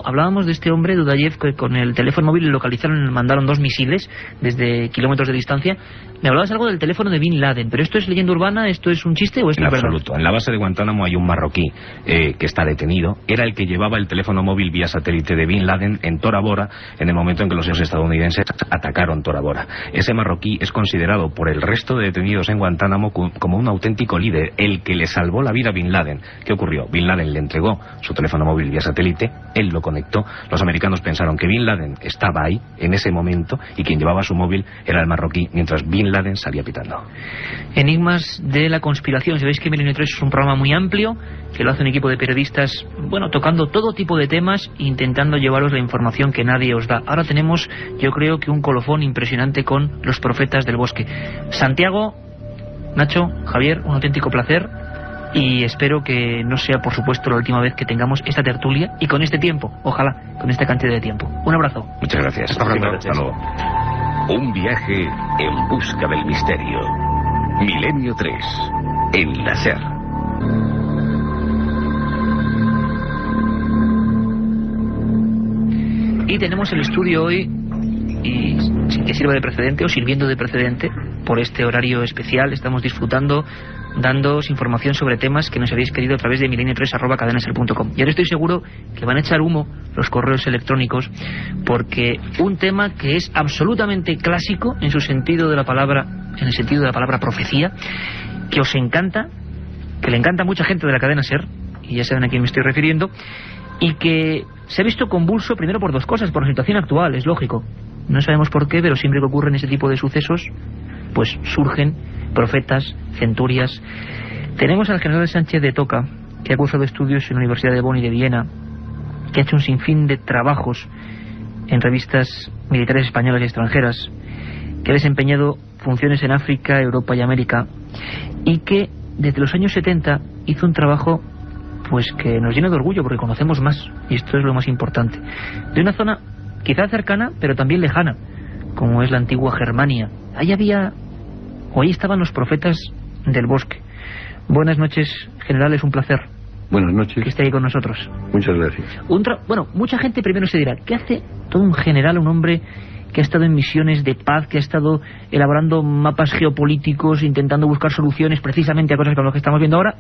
hablábamos de este hombre, Dudayev, que con el teléfono móvil le localizaron, le mandaron 2 misiles desde kilómetros de distancia. Me hablabas algo del teléfono de Bin Laden, pero ¿esto es leyenda urbana, esto es un chiste o esto es verdad? En absoluto. En la base de Guantánamo hay un marroquí que está detenido. Era el que llevaba el teléfono móvil vía satélite de Bin Laden en Tora Bora en el momento en que los estadounidenses atacaron Tora Bora. Ese marroquí es considerado por el resto de detenidos en Guantánamo como un auténtico líder, el que le salvó la vida a Bin Laden. ¿Qué ocurrió? Bin Laden le entregó su teléfono móvil vía satélite, él lo conectó, los americanos pensaron que Bin Laden estaba ahí en ese momento y quien llevaba su móvil era el marroquí, mientras Bin Laden salía pitando. Enigmas de la conspiración. Sabéis que Milenio 3 es un programa muy amplio, que lo hace un equipo de periodistas, bueno, tocando todo tipo de temas, intentando llevaros la información que nadie os da. Ahora tenemos, yo creo que un colofón impresionante con los Profetas del Bosque. Santiago, Nacho, Javier, un auténtico placer, y espero que no sea, por supuesto, la última vez que tengamos esta tertulia y con este tiempo, ojalá, con esta cantidad de tiempo. Un abrazo. Muchas gracias. Hasta luego. Un viaje en busca del misterio. Milenio 3, en la SER. Y tenemos el estudio hoy, y sin que sirva de precedente o sirviendo de precedente, por este horario especial estamos disfrutando, dándoos información sobre temas que nos habéis pedido a través de milenio3@cadenaser.com. Y ahora estoy seguro que van a echar humo los correos electrónicos, porque un tema que es absolutamente clásico en su sentido de la palabra, en el sentido de la palabra profecía, que os encanta, que le encanta a mucha gente de la cadena SER, y ya saben a quién me estoy refiriendo, y que se ha visto convulso primero por dos cosas, por la situación actual, es lógico. No sabemos por qué, pero siempre que ocurren ese tipo de sucesos, pues surgen profetas, centurias. Tenemos al general Sánchez de Toca, que ha cursado estudios en la Universidad de Bonn y de Viena, que ha hecho un sinfín de trabajos en revistas militares españolas y extranjeras, que ha desempeñado funciones en África, Europa y América, y que desde los años 70 hizo un trabajo pues que nos llena de orgullo, porque conocemos más, y esto es lo más importante, de una zona quizá cercana, pero también lejana, como es la antigua Germania. Ahí estaban los profetas del bosque. Buenas noches, general, es un placer. Buenas noches. Que esté ahí con nosotros. Muchas gracias. Bueno, mucha gente primero se dirá, ¿qué hace todo un general, un hombre que ha estado en misiones de paz, que ha estado elaborando mapas geopolíticos, intentando buscar soluciones precisamente a cosas como las que estamos viendo ahora,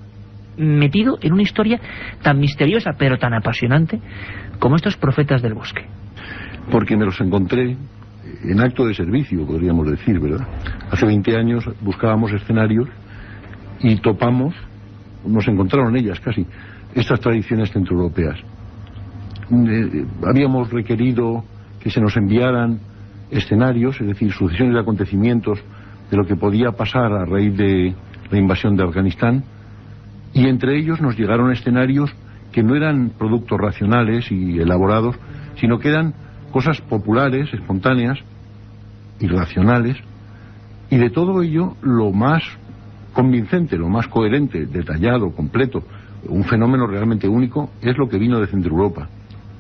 metido en una historia tan misteriosa pero tan apasionante como estos profetas del bosque? Porque me los encontré en acto de servicio, podríamos decir, ¿verdad? Hace 20 años buscábamos escenarios y nos encontraron ellas casi, estas tradiciones centroeuropeas. Habíamos requerido que se nos enviaran escenarios, es decir, sucesiones de acontecimientos de lo que podía pasar a raíz de la invasión de Afganistán, y entre ellos nos llegaron escenarios que no eran productos racionales y elaborados, sino que eran cosas populares, espontáneas, irracionales, y de todo ello lo más convincente, lo más coherente, detallado, completo, un fenómeno realmente único, es lo que vino de Centroeuropa,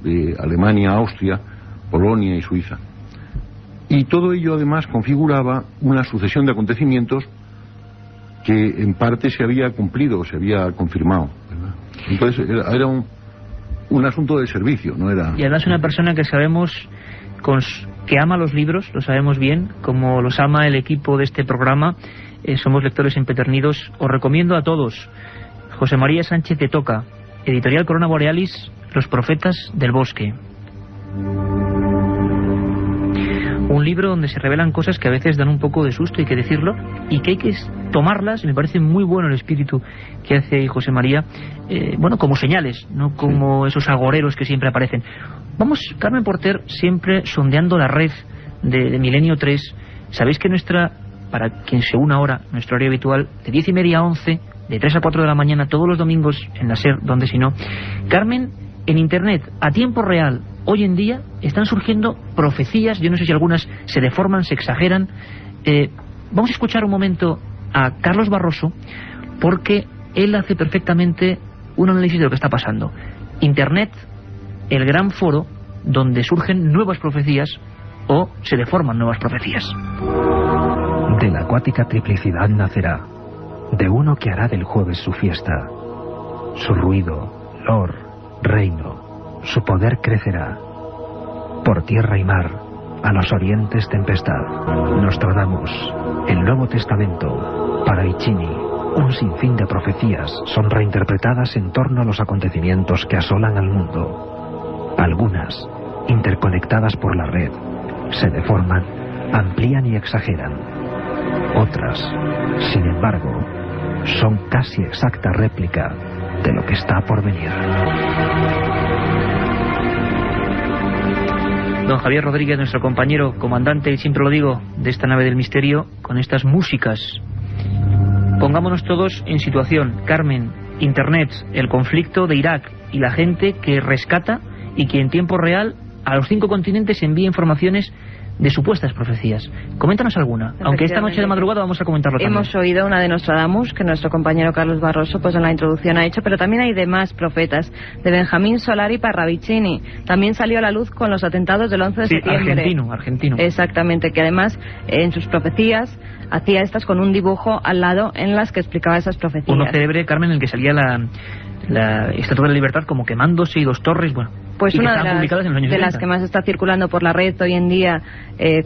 de Alemania, Austria, Polonia y Suiza. Y todo ello además configuraba una sucesión de acontecimientos que en parte se había cumplido, se había confirmado, ¿verdad? Entonces era un asunto de servicio, no era... Y además una persona que sabemos que ama los libros, lo sabemos bien, como los ama el equipo de este programa, somos lectores empedernidos. Os recomiendo a todos José María Sánchez de Toca, editorial Corona Borealis, Los profetas del bosque. Un libro donde se revelan cosas que a veces dan un poco de susto, hay que decirlo, y que hay que tomarlas, y me parece muy bueno el espíritu que hace José María, como señales, no como esos agoreros que siempre aparecen. Vamos, Carmen Porter, siempre sondeando la red de Milenio 3. Sabéis que para quien se una ahora, nuestro horario habitual, de 10:30 a 11, de 3 a 4 de la mañana, todos los domingos en la SER, donde si no. Carmen, en Internet, a tiempo real, hoy en día, están surgiendo profecías, yo no sé si algunas se deforman, se exageran. Vamos a escuchar un momento a Carlos Barroso, porque él hace perfectamente un análisis de lo que está pasando. Internet, el gran foro donde surgen nuevas profecías o se deforman nuevas profecías. De la acuática triplicidad nacerá, de uno que hará del jueves su fiesta. Su ruido, lor, reino, su poder crecerá. Por tierra y mar, a los orientes tempestad. Nostradamus, el Nuevo Testamento, Paraichini, un sinfín de profecías son reinterpretadas en torno a los acontecimientos que asolan al mundo. Algunas, interconectadas por la red, se deforman, amplían y exageran. Otras, sin embargo, son casi exacta réplica de lo que está por venir. Don Javier Rodríguez, nuestro compañero, comandante, y siempre lo digo, de esta nave del misterio, con estas músicas. Pongámonos todos en situación. Carmen, Internet, el conflicto de Irak y la gente que rescata y que en tiempo real a los 5 continentes envía informaciones de supuestas profecías. Coméntanos alguna, aunque esta noche de madrugada vamos a comentarlo también. Hemos oído una de Nostradamus, que nuestro compañero Carlos Barroso pues en la introducción ha hecho, pero también hay demás profetas, de Benjamín Solari Parravicini. También salió a la luz con los atentados del 11 de septiembre. Argentino. Exactamente, que además en sus profecías hacía estas con un dibujo al lado en las que explicaba esas profecías. Uno célebre, Carmen, en el que salía la Estatua de la Libertad como quemándose y 2 torres, bueno. Pues una de las que más está circulando por la red hoy en día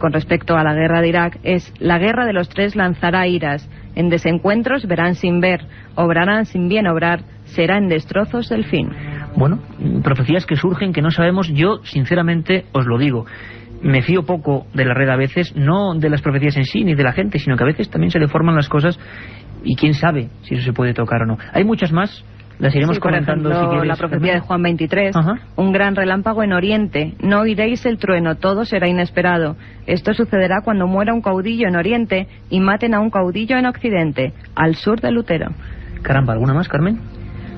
con respecto a la guerra de Irak es: la guerra de los 3 lanzará iras, en desencuentros verán sin ver, obrarán sin bien obrar, será en destrozos el fin. Bueno, profecías que surgen que no sabemos. Yo sinceramente os lo digo, me fío poco de la red a veces, no de las profecías en sí ni de la gente, sino que a veces también se deforman las cosas y quién sabe si eso se puede tocar o no. Hay muchas más. Las iremos comentando, por ejemplo, si quieres, la profecía de Juan 23, un gran relámpago en Oriente, no oiréis el trueno, todo será inesperado. Esto sucederá cuando muera un caudillo en Oriente y maten a un caudillo en Occidente, al sur de Lutero. Caramba, ¿alguna más, Carmen?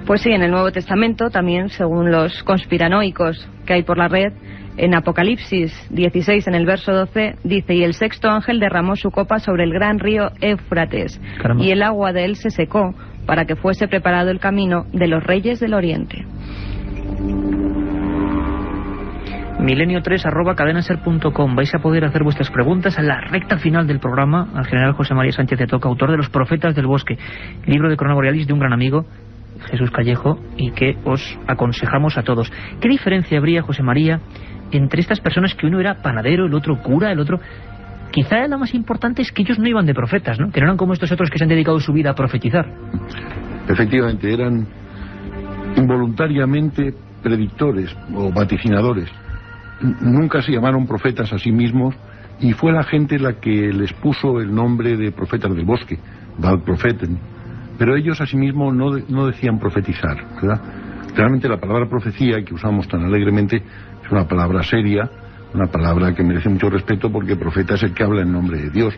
Pues sí, en el Nuevo Testamento también, según los conspiranoicos que hay por la red, en Apocalipsis 16, en el verso 12, dice: y el 6º ángel derramó su copa sobre el gran río Éufrates, y el agua de él se secó, para que fuese preparado el camino de los reyes del Oriente. milenio3@cadenaser.com. Vais a poder hacer vuestras preguntas a la recta final del programa al general José María Sánchez de Toca, autor de Los Profetas del Bosque, libro de Corona Borealis de un gran amigo, Jesús Callejo, y que os aconsejamos a todos. ¿Qué diferencia habría, José María, entre estas personas, que uno era panadero, el otro cura, el otro... Quizá lo más importante es que ellos no iban de profetas, ¿no? Que no eran como estos otros que se han dedicado su vida a profetizar. Efectivamente, eran involuntariamente predictores o vaticinadores. Nunca se llamaron profetas a sí mismos, y fue la gente la que les puso el nombre de profetas del bosque, Valprofeten. Pero ellos a sí mismos no decían profetizar, ¿verdad? Realmente la palabra profecía, que usamos tan alegremente, es una palabra seria, una palabra que merece mucho respeto, porque profeta es el que habla en nombre de Dios,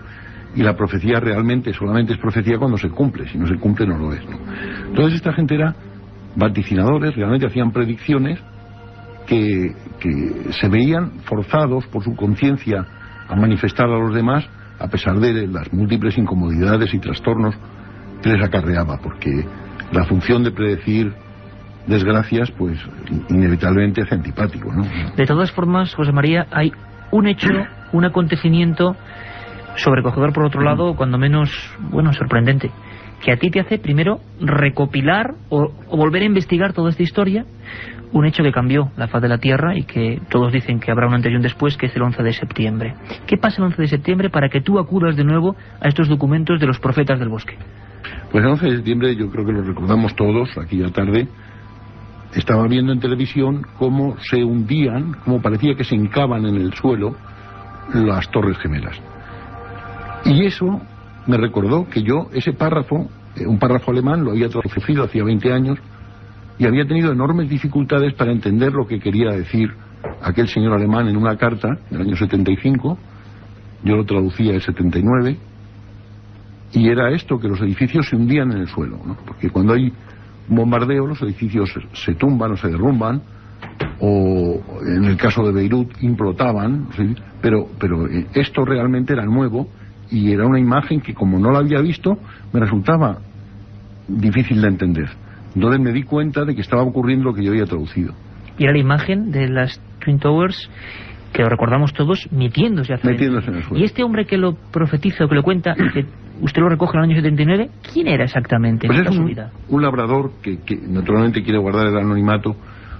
y la profecía realmente solamente es profecía cuando se cumple. Si no se cumple, no lo es, ¿no? Entonces esta gente era vaticinadores, realmente hacían predicciones que se veían forzados por su conciencia a manifestar a los demás, a pesar de las múltiples incomodidades y trastornos que les acarreaba, porque la función de predecir desgracias, pues inevitablemente es antipático, ¿no? De todas formas, José María, hay un hecho, un acontecimiento sobrecogedor, por otro lado, cuando menos, bueno, sorprendente, que a ti te hace primero recopilar o volver a investigar toda esta historia, un hecho que cambió la faz de la Tierra y que todos dicen que habrá un antes y un después, que es el 11 de septiembre. ¿Qué pasa el 11 de septiembre para que tú acudas de nuevo a estos documentos de los profetas del bosque? Pues el 11 de septiembre, yo creo que lo recordamos todos, aquella tarde, estaba viendo en televisión cómo se hundían, cómo parecía que se hincaban en el suelo las Torres Gemelas. Y eso me recordó que yo, ese párrafo, un párrafo alemán, lo había traducido hacía 20 años, y había tenido enormes dificultades para entender lo que quería decir aquel señor alemán en una carta del año 75, yo lo traducía el 79, y era esto, que los edificios se hundían en el suelo, ¿no? Porque cuando hay un bombardeo, los edificios se tumban o se derrumban, o en el caso de Beirut implotaban, ¿sí? Pero esto realmente era nuevo, y era una imagen que, como no la había visto, me resultaba difícil de entender. Entonces me di cuenta de que estaba ocurriendo lo que yo había traducido. Y era la imagen de las Twin Towers, que lo recordamos todos, metiéndose en el suelo. Y este hombre que lo profetiza o que lo cuenta, que usted lo recoge en el año 79, ¿quién era exactamente? Pues es un labrador que naturalmente quiere guardar el anonimato,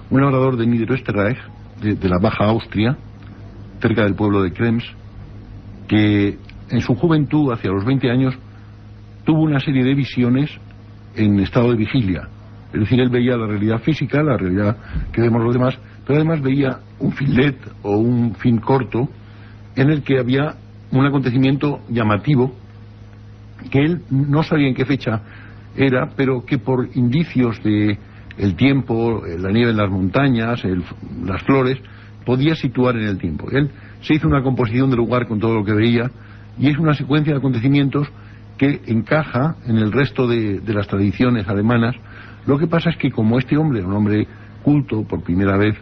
un labrador de Niederösterreich, de la Baja Austria, cerca del pueblo de Krems, que en su juventud, hacia los 20 años, tuvo una serie de visiones en estado de vigilia. Es decir, él veía la realidad física, la realidad que vemos los demás, pero además veía un fillet o un film corto en el que había un acontecimiento llamativo que él no sabía en qué fecha era, pero que por indicios de el tiempo, la nieve en las montañas, las flores, podía situar en el tiempo. Él se hizo una composición del lugar con todo lo que veía, y es una secuencia de acontecimientos que encaja en el resto de las tradiciones alemanas. Lo que pasa es que, como este hombre era un hombre culto por primera vez,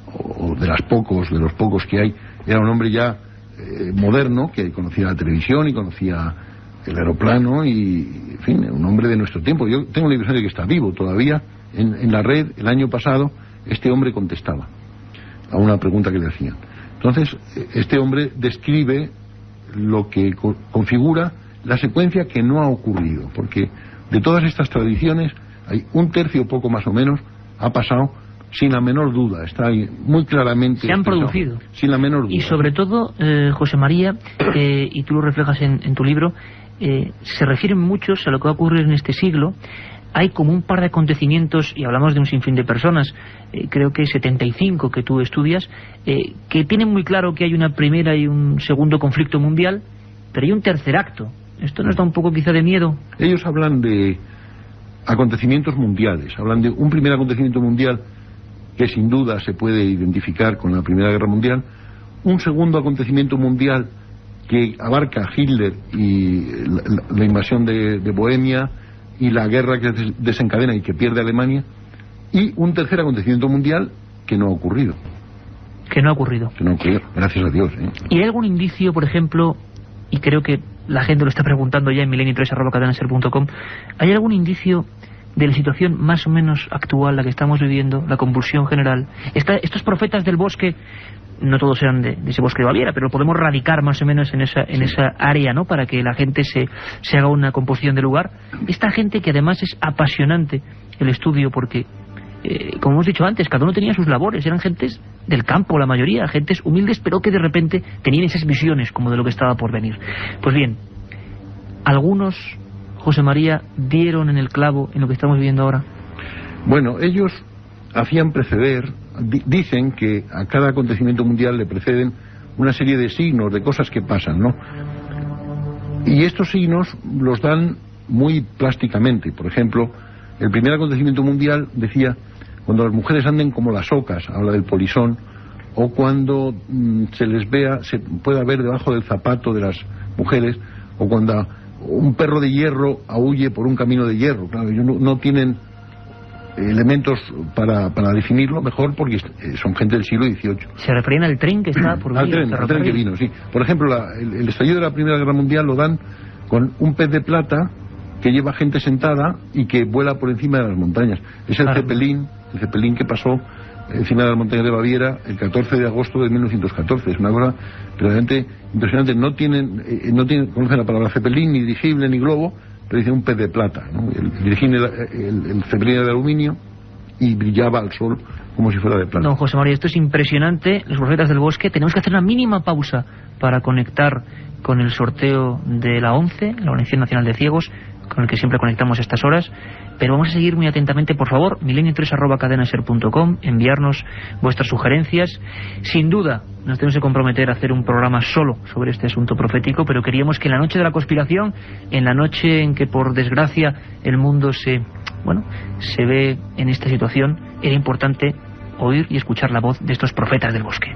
o de los pocos que hay, era un hombre ya moderno, que conocía la televisión y conocía el aeroplano y, en fin, un hombre de nuestro tiempo. Yo tengo la impresión de que está vivo todavía. En la red, el año pasado, este hombre contestaba a una pregunta que le hacían. Entonces, este hombre describe lo que configura la secuencia que no ha ocurrido, porque de todas estas tradiciones hay un tercio, poco más o menos, ha pasado sin la menor duda, está ahí muy claramente se han producido sin la menor duda. Y sobre todo, José María, y tú lo reflejas en tu libro, se refieren muchos a lo que va a ocurrir en este siglo. Hay como un par de acontecimientos, y hablamos de un sinfín de personas, creo que 75 que tú estudias, que tienen muy claro que hay una primera y un segundo conflicto mundial, pero hay un tercer acto. ¿Esto nos da un poco quizá de miedo? Ellos hablan de acontecimientos mundiales, hablan de un primer acontecimiento mundial que sin duda se puede identificar con la Primera Guerra Mundial, un segundo acontecimiento mundial que abarca a Hitler y la invasión de Bohemia y la guerra que desencadena y que pierde Alemania, y un tercer acontecimiento mundial que no ha ocurrido. Que no ha ocurrido. Que no ha ocurrido, gracias a Dios. ¿Y hay algún indicio, por ejemplo, y creo que la gente lo está preguntando ya en milenio3@cadenaser.com, ¿hay algún indicio de la situación más o menos actual, la que estamos viviendo, la convulsión general? Estos profetas del bosque, no todos eran de ese bosque de Baviera, pero lo podemos radicar más o menos en esa área, ¿no?, para que la gente se haga una composición de lugar. Esta gente que además es apasionante el estudio, porque como hemos dicho antes, cada uno tenía sus labores, eran gentes del campo, la mayoría, gentes humildes, pero que de repente tenían esas visiones como de lo que estaba por venir. Pues bien, algunos, José María, dieron en el clavo en lo que estamos viviendo ahora. Bueno, ellos hacían preceder, dicen que a cada acontecimiento mundial le preceden una serie de signos, de cosas que pasan, ¿no? Y estos signos los dan muy plásticamente. Por ejemplo, el primer acontecimiento mundial decía: cuando las mujeres anden como las ocas, habla del polisón, o cuando se les vea, se pueda ver debajo del zapato de las mujeres, o cuando un perro de hierro aúlle por un camino de hierro. Claro, ellos no tienen elementos para definirlo mejor, porque son gente del siglo XVIII. Se referían al tren que estaba por venir. Al tren que vino, sí. Por ejemplo, el estallido de la Primera Guerra Mundial lo dan con un pez de plata que lleva gente sentada y que vuela por encima de las montañas. Es el Zeppelin que pasó encima de las montañas de Baviera el 14 de agosto de 1914. Es una cosa realmente impresionante. No tienen, conocen la palabra Zeppelin, ni dirigible, ni globo, pero dice un pez de plata, ¿no? El Zeppelin era de aluminio y brillaba al sol como si fuera de plata. Don José María, esto es impresionante. Los profetas del bosque. Tenemos que hacer una mínima pausa para conectar con el sorteo de la ONCE, la Organización Nacional de Ciegos, con el que siempre conectamos a estas horas, pero vamos a seguir muy atentamente. Por favor, milenio3@cadenaser.com, enviarnos vuestras sugerencias. Sin duda nos tenemos que comprometer a hacer un programa solo sobre este asunto profético, pero queríamos que en la noche de la conspiración, en la noche en que por desgracia el mundo se ve en esta situación, era importante oír y escuchar la voz de estos profetas del bosque.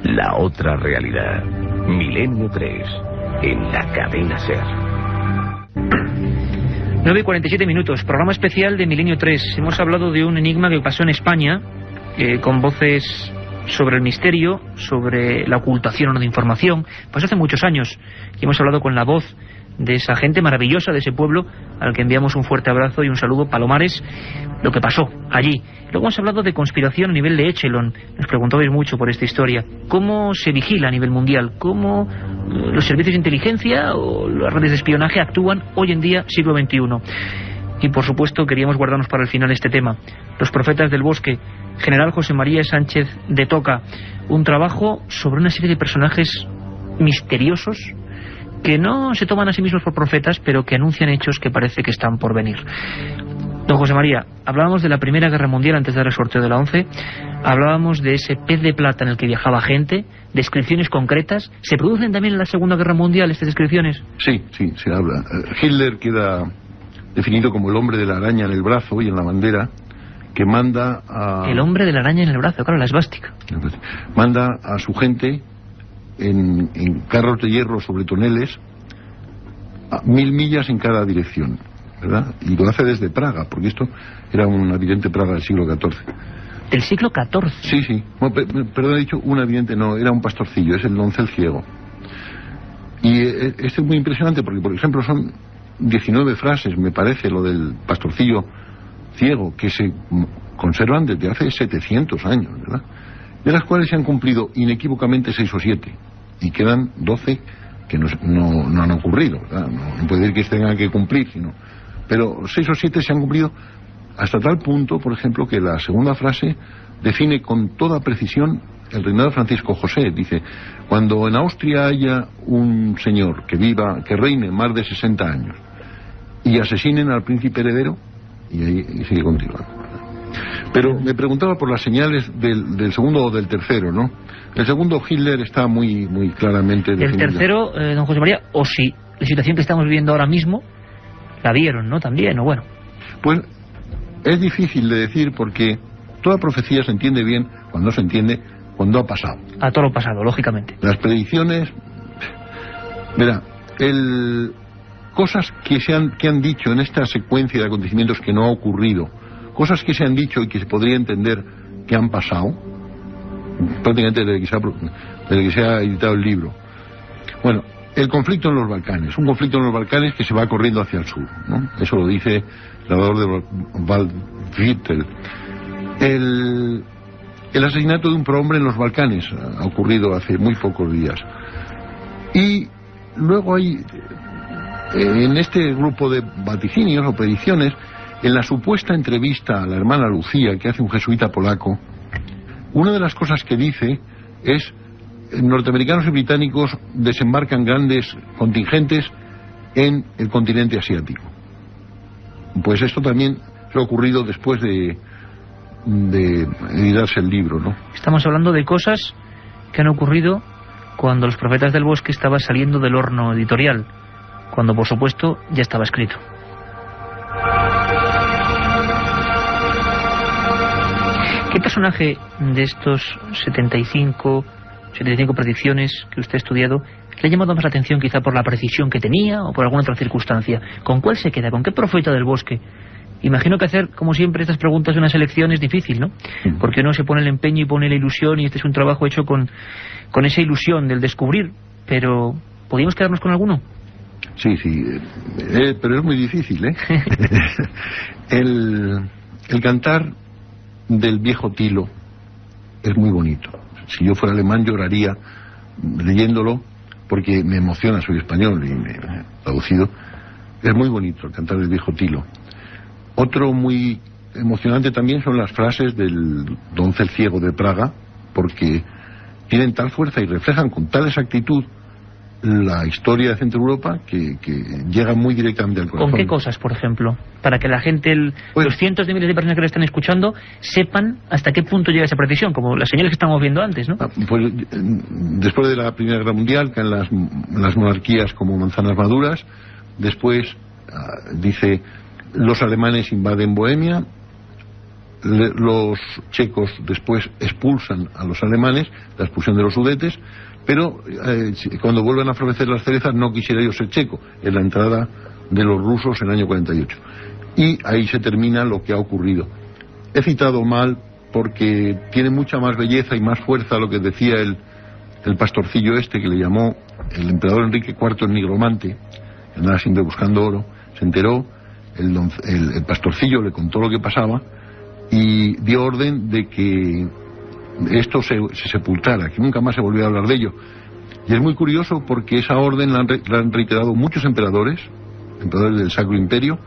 La otra realidad. Milenio 3 en la cadena SER. 9:47, programa especial de Milenio 3. Hemos hablado de un enigma que pasó en España, con voces sobre el misterio, sobre la ocultación o no de información. Pasó hace muchos años y hemos hablado con la voz de esa gente maravillosa de ese pueblo, al que enviamos un fuerte abrazo y un saludo, Palomares, lo que pasó allí. Luego hemos hablado de conspiración a nivel de Echelon. Nos preguntabais mucho por esta historia. ¿Cómo se vigila a nivel mundial? ¿Cómo los servicios de inteligencia o las redes de espionaje actúan hoy en día, siglo XXI? Y por supuesto queríamos guardarnos para el final este tema. Los profetas del bosque, General José María Sánchez de Toca. Un trabajo sobre una serie de personajes misteriosos que no se toman a sí mismos por profetas, pero que anuncian hechos que parece que están por venir. Don José María, hablábamos de la Primera Guerra Mundial antes de dar el sorteo de la ONCE, hablábamos de ese pez de plata en el que viajaba gente, descripciones concretas. ¿Se producen también en la Segunda Guerra Mundial estas descripciones? Sí, se habla. Hitler queda definido como el hombre de la araña en el brazo y en la bandera, que manda a... El hombre de la araña en el brazo, claro, la esvástica. Manda a su gente en carros de hierro sobre toneles a 1000 millas en cada dirección, ¿verdad? Y lo hace desde Praga, porque esto era una evidente Praga del siglo XIV. ¿Del siglo XIV? Sí. Bueno, perdón, he dicho una evidente, no, era un pastorcillo, es el doncel ciego. Y esto es muy impresionante porque, por ejemplo, son 19 frases, me parece, lo del pastorcillo ciego, que se conservan desde hace 700 años, ¿verdad? De las cuales se han cumplido inequívocamente 6 o 7, y quedan 12 que no han ocurrido, ¿verdad? No puede decir que se tengan que cumplir, pero 6 o 7 se han cumplido hasta tal punto, por ejemplo, que la segunda frase define con toda precisión el reinado de Francisco José. Dice: cuando en Austria haya un señor que reine más de 60 años y asesinen al príncipe heredero, y ahí sigue continuando. Pero me preguntaba por las señales del segundo o del tercero, ¿no? El segundo, Hitler, está muy claramente definido. El tercero, don José María, o si la situación que estamos viviendo ahora mismo la vieron, ¿no? También, o bueno. Pues es difícil de decir, porque toda profecía se entiende bien cuando se entiende cuando ha pasado. A todo lo pasado, lógicamente. Las predicciones, verá, cosas que han dicho en esta secuencia de acontecimientos que no ha ocurrido, cosas que se han dicho y que se podría entender que han pasado, prácticamente desde que se ha editado el libro. Bueno, el conflicto en los Balcanes, un conflicto en los Balcanes que se va corriendo hacia el sur, ¿no? Eso lo dice el grabador de Waldviertel. El asesinato de un prohombre en los Balcanes ha ocurrido hace muy pocos días. Y luego hay, en este grupo de vaticinios o predicciones, en la supuesta entrevista a la hermana Lucía que hace un jesuita polaco, una de las cosas que dice es: norteamericanos y británicos desembarcan grandes contingentes en el continente asiático. Pues esto también ha ocurrido después de editarse el libro, ¿no? Estamos hablando de cosas que han ocurrido cuando Los Profetas del Bosque estaba saliendo del horno editorial, cuando por supuesto ya estaba escrito. ¿Qué personaje de estos 75 predicciones que usted ha estudiado le ha llamado más la atención, quizá por la precisión que tenía o por alguna otra circunstancia? ¿Con cuál se queda? ¿Con qué profeta del bosque? Imagino que hacer, como siempre, estas preguntas de una selección es difícil, ¿no? Porque uno se pone el empeño y pone la ilusión, y este es un trabajo hecho con esa ilusión del descubrir. Pero, ¿podríamos quedarnos con alguno? Sí, pero es muy difícil, ¿eh? El cantar del viejo Tilo es muy bonito. Si yo fuera alemán lloraría leyéndolo, porque me emociona, soy español y me he traducido. Es muy bonito el cantar del viejo Tilo. Otro muy emocionante también son las frases del doncel ciego de Praga, porque tienen tal fuerza y reflejan con tal exactitud la historia de Centro Europa que llega muy directamente al corazón. ¿Con qué cosas, por ejemplo? Para que la gente, los cientos de miles de personas que le están escuchando, sepan hasta qué punto llega esa precisión, como las señales que estamos viendo antes, ¿no? Pues después de la Primera Guerra Mundial caen las monarquías como manzanas maduras. Después dice: los alemanes invaden Bohemia, los checos después expulsan a los alemanes, la expulsión de los Sudetes, pero cuando vuelven a florecer las cerezas no quisiera yo ser checo, en la entrada de los rusos en el año 48. Y ahí se termina lo que ha ocurrido. He citado mal porque tiene mucha más belleza y más fuerza lo que decía el pastorcillo este, que le llamó el emperador Enrique IV el nigromante, que andaba siempre buscando oro. Se enteró, el pastorcillo le contó lo que pasaba y dio orden de que esto se sepultara, que nunca más se volviera a hablar de ello. Y es muy curioso porque esa orden la han reiterado muchos emperadores del Sacro Imperio,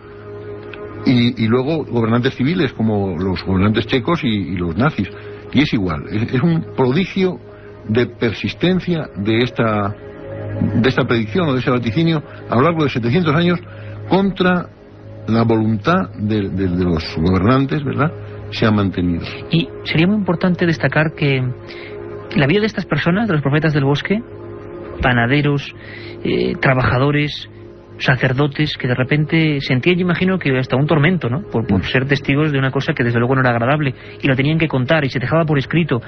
y luego gobernantes civiles como los gobernantes checos y los nazis. Y es igual, es un prodigio de persistencia de esta predicción o de ese vaticinio a lo largo de 700 años contra la voluntad de los gobernantes, ¿verdad?, se ha mantenido. Y sería muy importante destacar que la vida de estas personas, de los profetas del bosque, panaderos, trabajadores, sacerdotes, que de repente sentían, yo imagino, que hasta un tormento, ¿no?, por ser testigos de una cosa que desde luego no era agradable, y lo tenían que contar y se dejaba por escrito.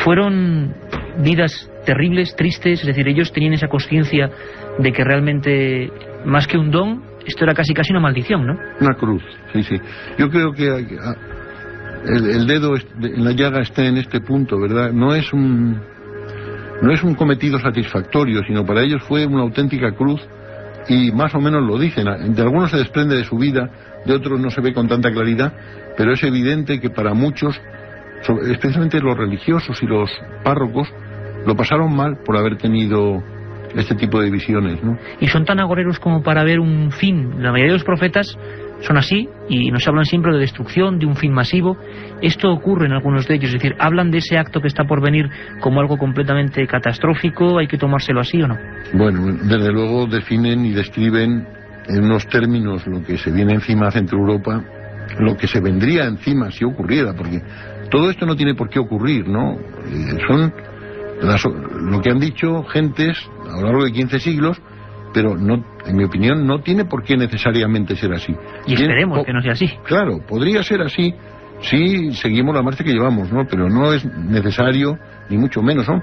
Fueron vidas terribles, tristes, es decir, ellos tenían esa conciencia de que realmente, más que un don, esto era casi una maldición, ¿no? Una cruz, sí. Yo creo que el dedo en la llaga está en este punto, ¿verdad? No es no es un cometido satisfactorio, sino para ellos fue una auténtica cruz, y más o menos lo dicen. De algunos se desprende de su vida, de otros no se ve con tanta claridad, pero es evidente que para muchos, especialmente los religiosos y los párrocos, lo pasaron mal por haber tenido este tipo de visiones, ¿no? Y son tan agoreros como para ver un fin. La mayoría de los profetas son así y nos hablan siempre de destrucción, de un fin masivo. Esto ocurre en algunos de ellos, es decir, hablan de ese acto que está por venir como algo completamente catastrófico. ¿Hay que tomárselo así o no? Bueno, desde luego definen y describen en unos términos lo que se viene encima a Centro Europa, lo que se vendría encima si ocurriera, porque todo esto no tiene por qué ocurrir, ¿no? Son lo que han dicho gentes a lo largo de 15 siglos, pero no, en mi opinión, no tiene por qué necesariamente ser así. Y esperemos que no sea así. Claro, podría ser así si seguimos la marcha que llevamos, ¿no? Pero no es necesario, ni mucho menos, ¿no?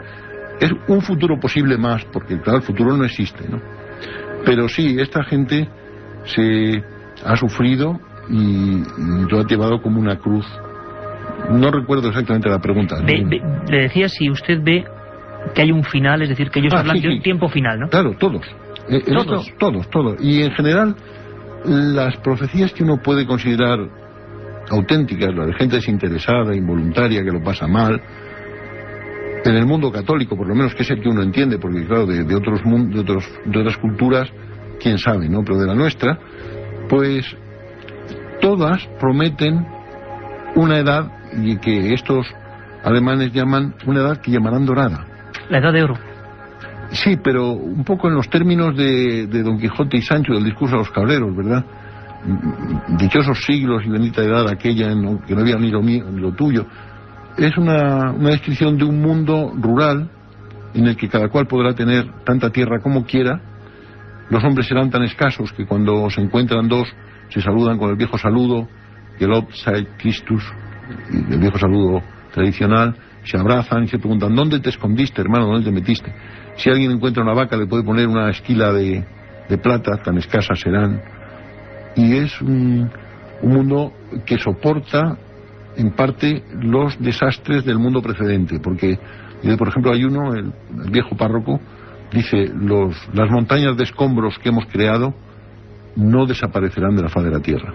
Es un futuro posible más, porque claro, el futuro no existe, ¿no? Pero sí, esta gente se ha sufrido y lo ha llevado como una cruz. No recuerdo exactamente la pregunta. Le decía si usted ve que hay un final, es decir, que ellos hablan de un tiempo final, ¿no? Claro, todos. Todos. Y en general, las profecías que uno puede considerar auténticas, la de gente desinteresada, involuntaria, que lo pasa mal, en el mundo católico, por lo menos, que es el que uno entiende, porque claro, de otros mundos, de otras culturas, quién sabe, ¿no? Pero de la nuestra, pues todas prometen una edad y que estos alemanes llaman una edad que llamarán dorada. La edad de oro. Sí, pero un poco en los términos de Don Quijote y Sancho del discurso a los cabreros, ¿verdad? Dichosos siglos y bendita edad aquella en que no había ni lo mío ni lo tuyo. Es una descripción de un mundo rural en el que cada cual podrá tener tanta tierra como quiera. Los hombres serán tan escasos que cuando se encuentran dos se saludan con el viejo saludo, Gelobet sei Christus, el viejo saludo tradicional, se abrazan y se preguntan: ¿dónde te escondiste, hermano? ¿Dónde te metiste? Si alguien encuentra una vaca le puede poner una esquila de plata, tan escasas serán. Y es un mundo que soporta en parte los desastres del mundo precedente, porque, por ejemplo, hay uno, el viejo párroco, dice: las montañas de escombros que hemos creado no desaparecerán de la faz de la tierra.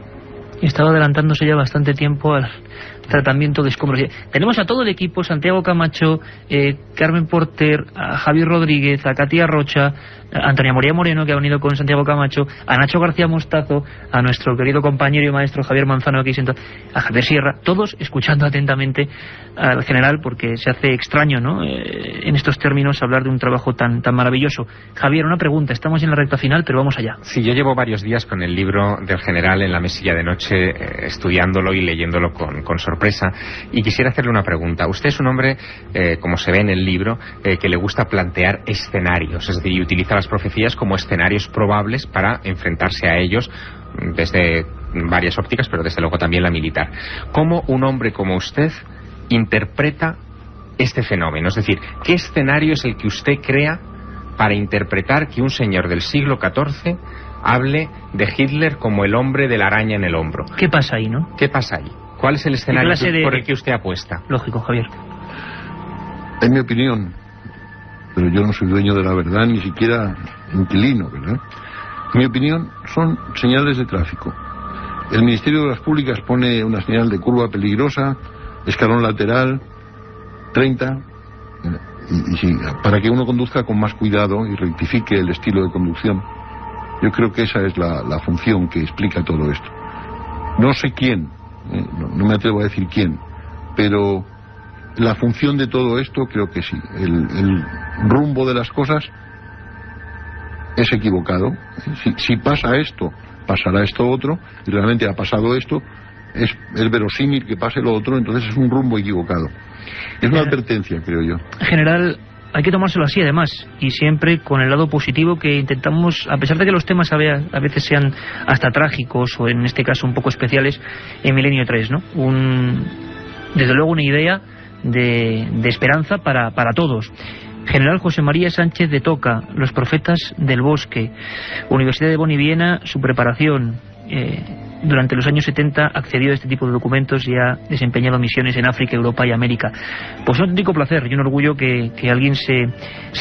Estaba adelantándose ya bastante tiempo al tratamiento de escombros. Tenemos a todo el equipo: Santiago Camacho, Carmen Porter, a Javier Rodríguez, a Katia Rocha, a Antonia Moría Moreno, que ha venido con Santiago Camacho, a Nacho García Mostazo, a nuestro querido compañero y maestro Javier Manzano, aquí sentado, a Javier Sierra, todos escuchando atentamente al general, porque se hace extraño, ¿no?, en estos términos hablar de un trabajo tan maravilloso. Javier, una pregunta: estamos en la recta final, pero vamos allá. Sí, yo llevo varios días con el libro del general en la mesilla de noche, estudiándolo y leyéndolo con sorpresa, y quisiera hacerle una pregunta. Usted es un hombre, como se ve en el libro, que le gusta plantear escenarios, es decir, y utiliza las profecías como escenarios probables para enfrentarse a ellos desde varias ópticas, pero desde luego también la militar. ¿Cómo un hombre como usted interpreta este fenómeno? Es decir, ¿qué escenario es el que usted crea para interpretar que un señor del siglo XIV hable de Hitler como el hombre de la araña en el hombro? ¿Qué pasa ahí, no? ¿Qué pasa ahí? ¿Cuál es el escenario por el que usted apuesta? Lógico, Javier. En mi opinión, pero yo no soy dueño de la verdad, ni siquiera inquilino, ¿verdad? En mi opinión, son señales de tráfico. El Ministerio de las Públicas pone una señal de curva peligrosa, escalón lateral, 30, y sí, para que uno conduzca con más cuidado y rectifique el estilo de conducción. Yo creo que esa es la función que explica todo esto. No sé quién, no me atrevo a decir quién, pero la función de todo esto creo que sí. El rumbo de las cosas es equivocado. Si pasa esto, pasará esto otro, y realmente ha pasado esto, es verosímil que pase lo otro, entonces es un rumbo equivocado. Es una advertencia, creo yo. General, hay que tomárselo así, además, y siempre con el lado positivo que intentamos, a pesar de que los temas a veces sean hasta trágicos o en este caso un poco especiales, en Milenio 3, ¿no? Desde luego una idea de esperanza para todos. General José María Sánchez de Toca, Los Profetas del Bosque, Universidad de Bonn y Viena, su preparación. durante los años 70 accedió a este tipo de documentos y ha desempeñado misiones en África, Europa y América. Pues un auténtico placer y un orgullo que alguien se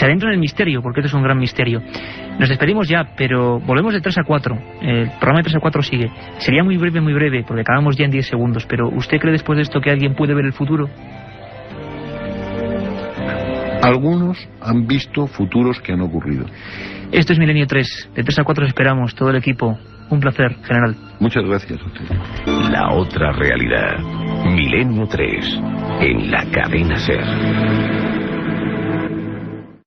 adentre en el misterio, porque esto es un gran misterio. Nos despedimos ya, pero volvemos de 3 a 4. El programa de 3 a 4 sigue. Sería muy breve, porque acabamos ya en 10 segundos. Pero ¿usted cree después de esto que alguien puede ver el futuro? Algunos han visto futuros que han ocurrido. Esto es Milenio 3. De 3 a 4 esperamos, todo el equipo. Un placer, general. Muchas gracias a usted. La otra realidad. Milenio 3. En la cadena SER.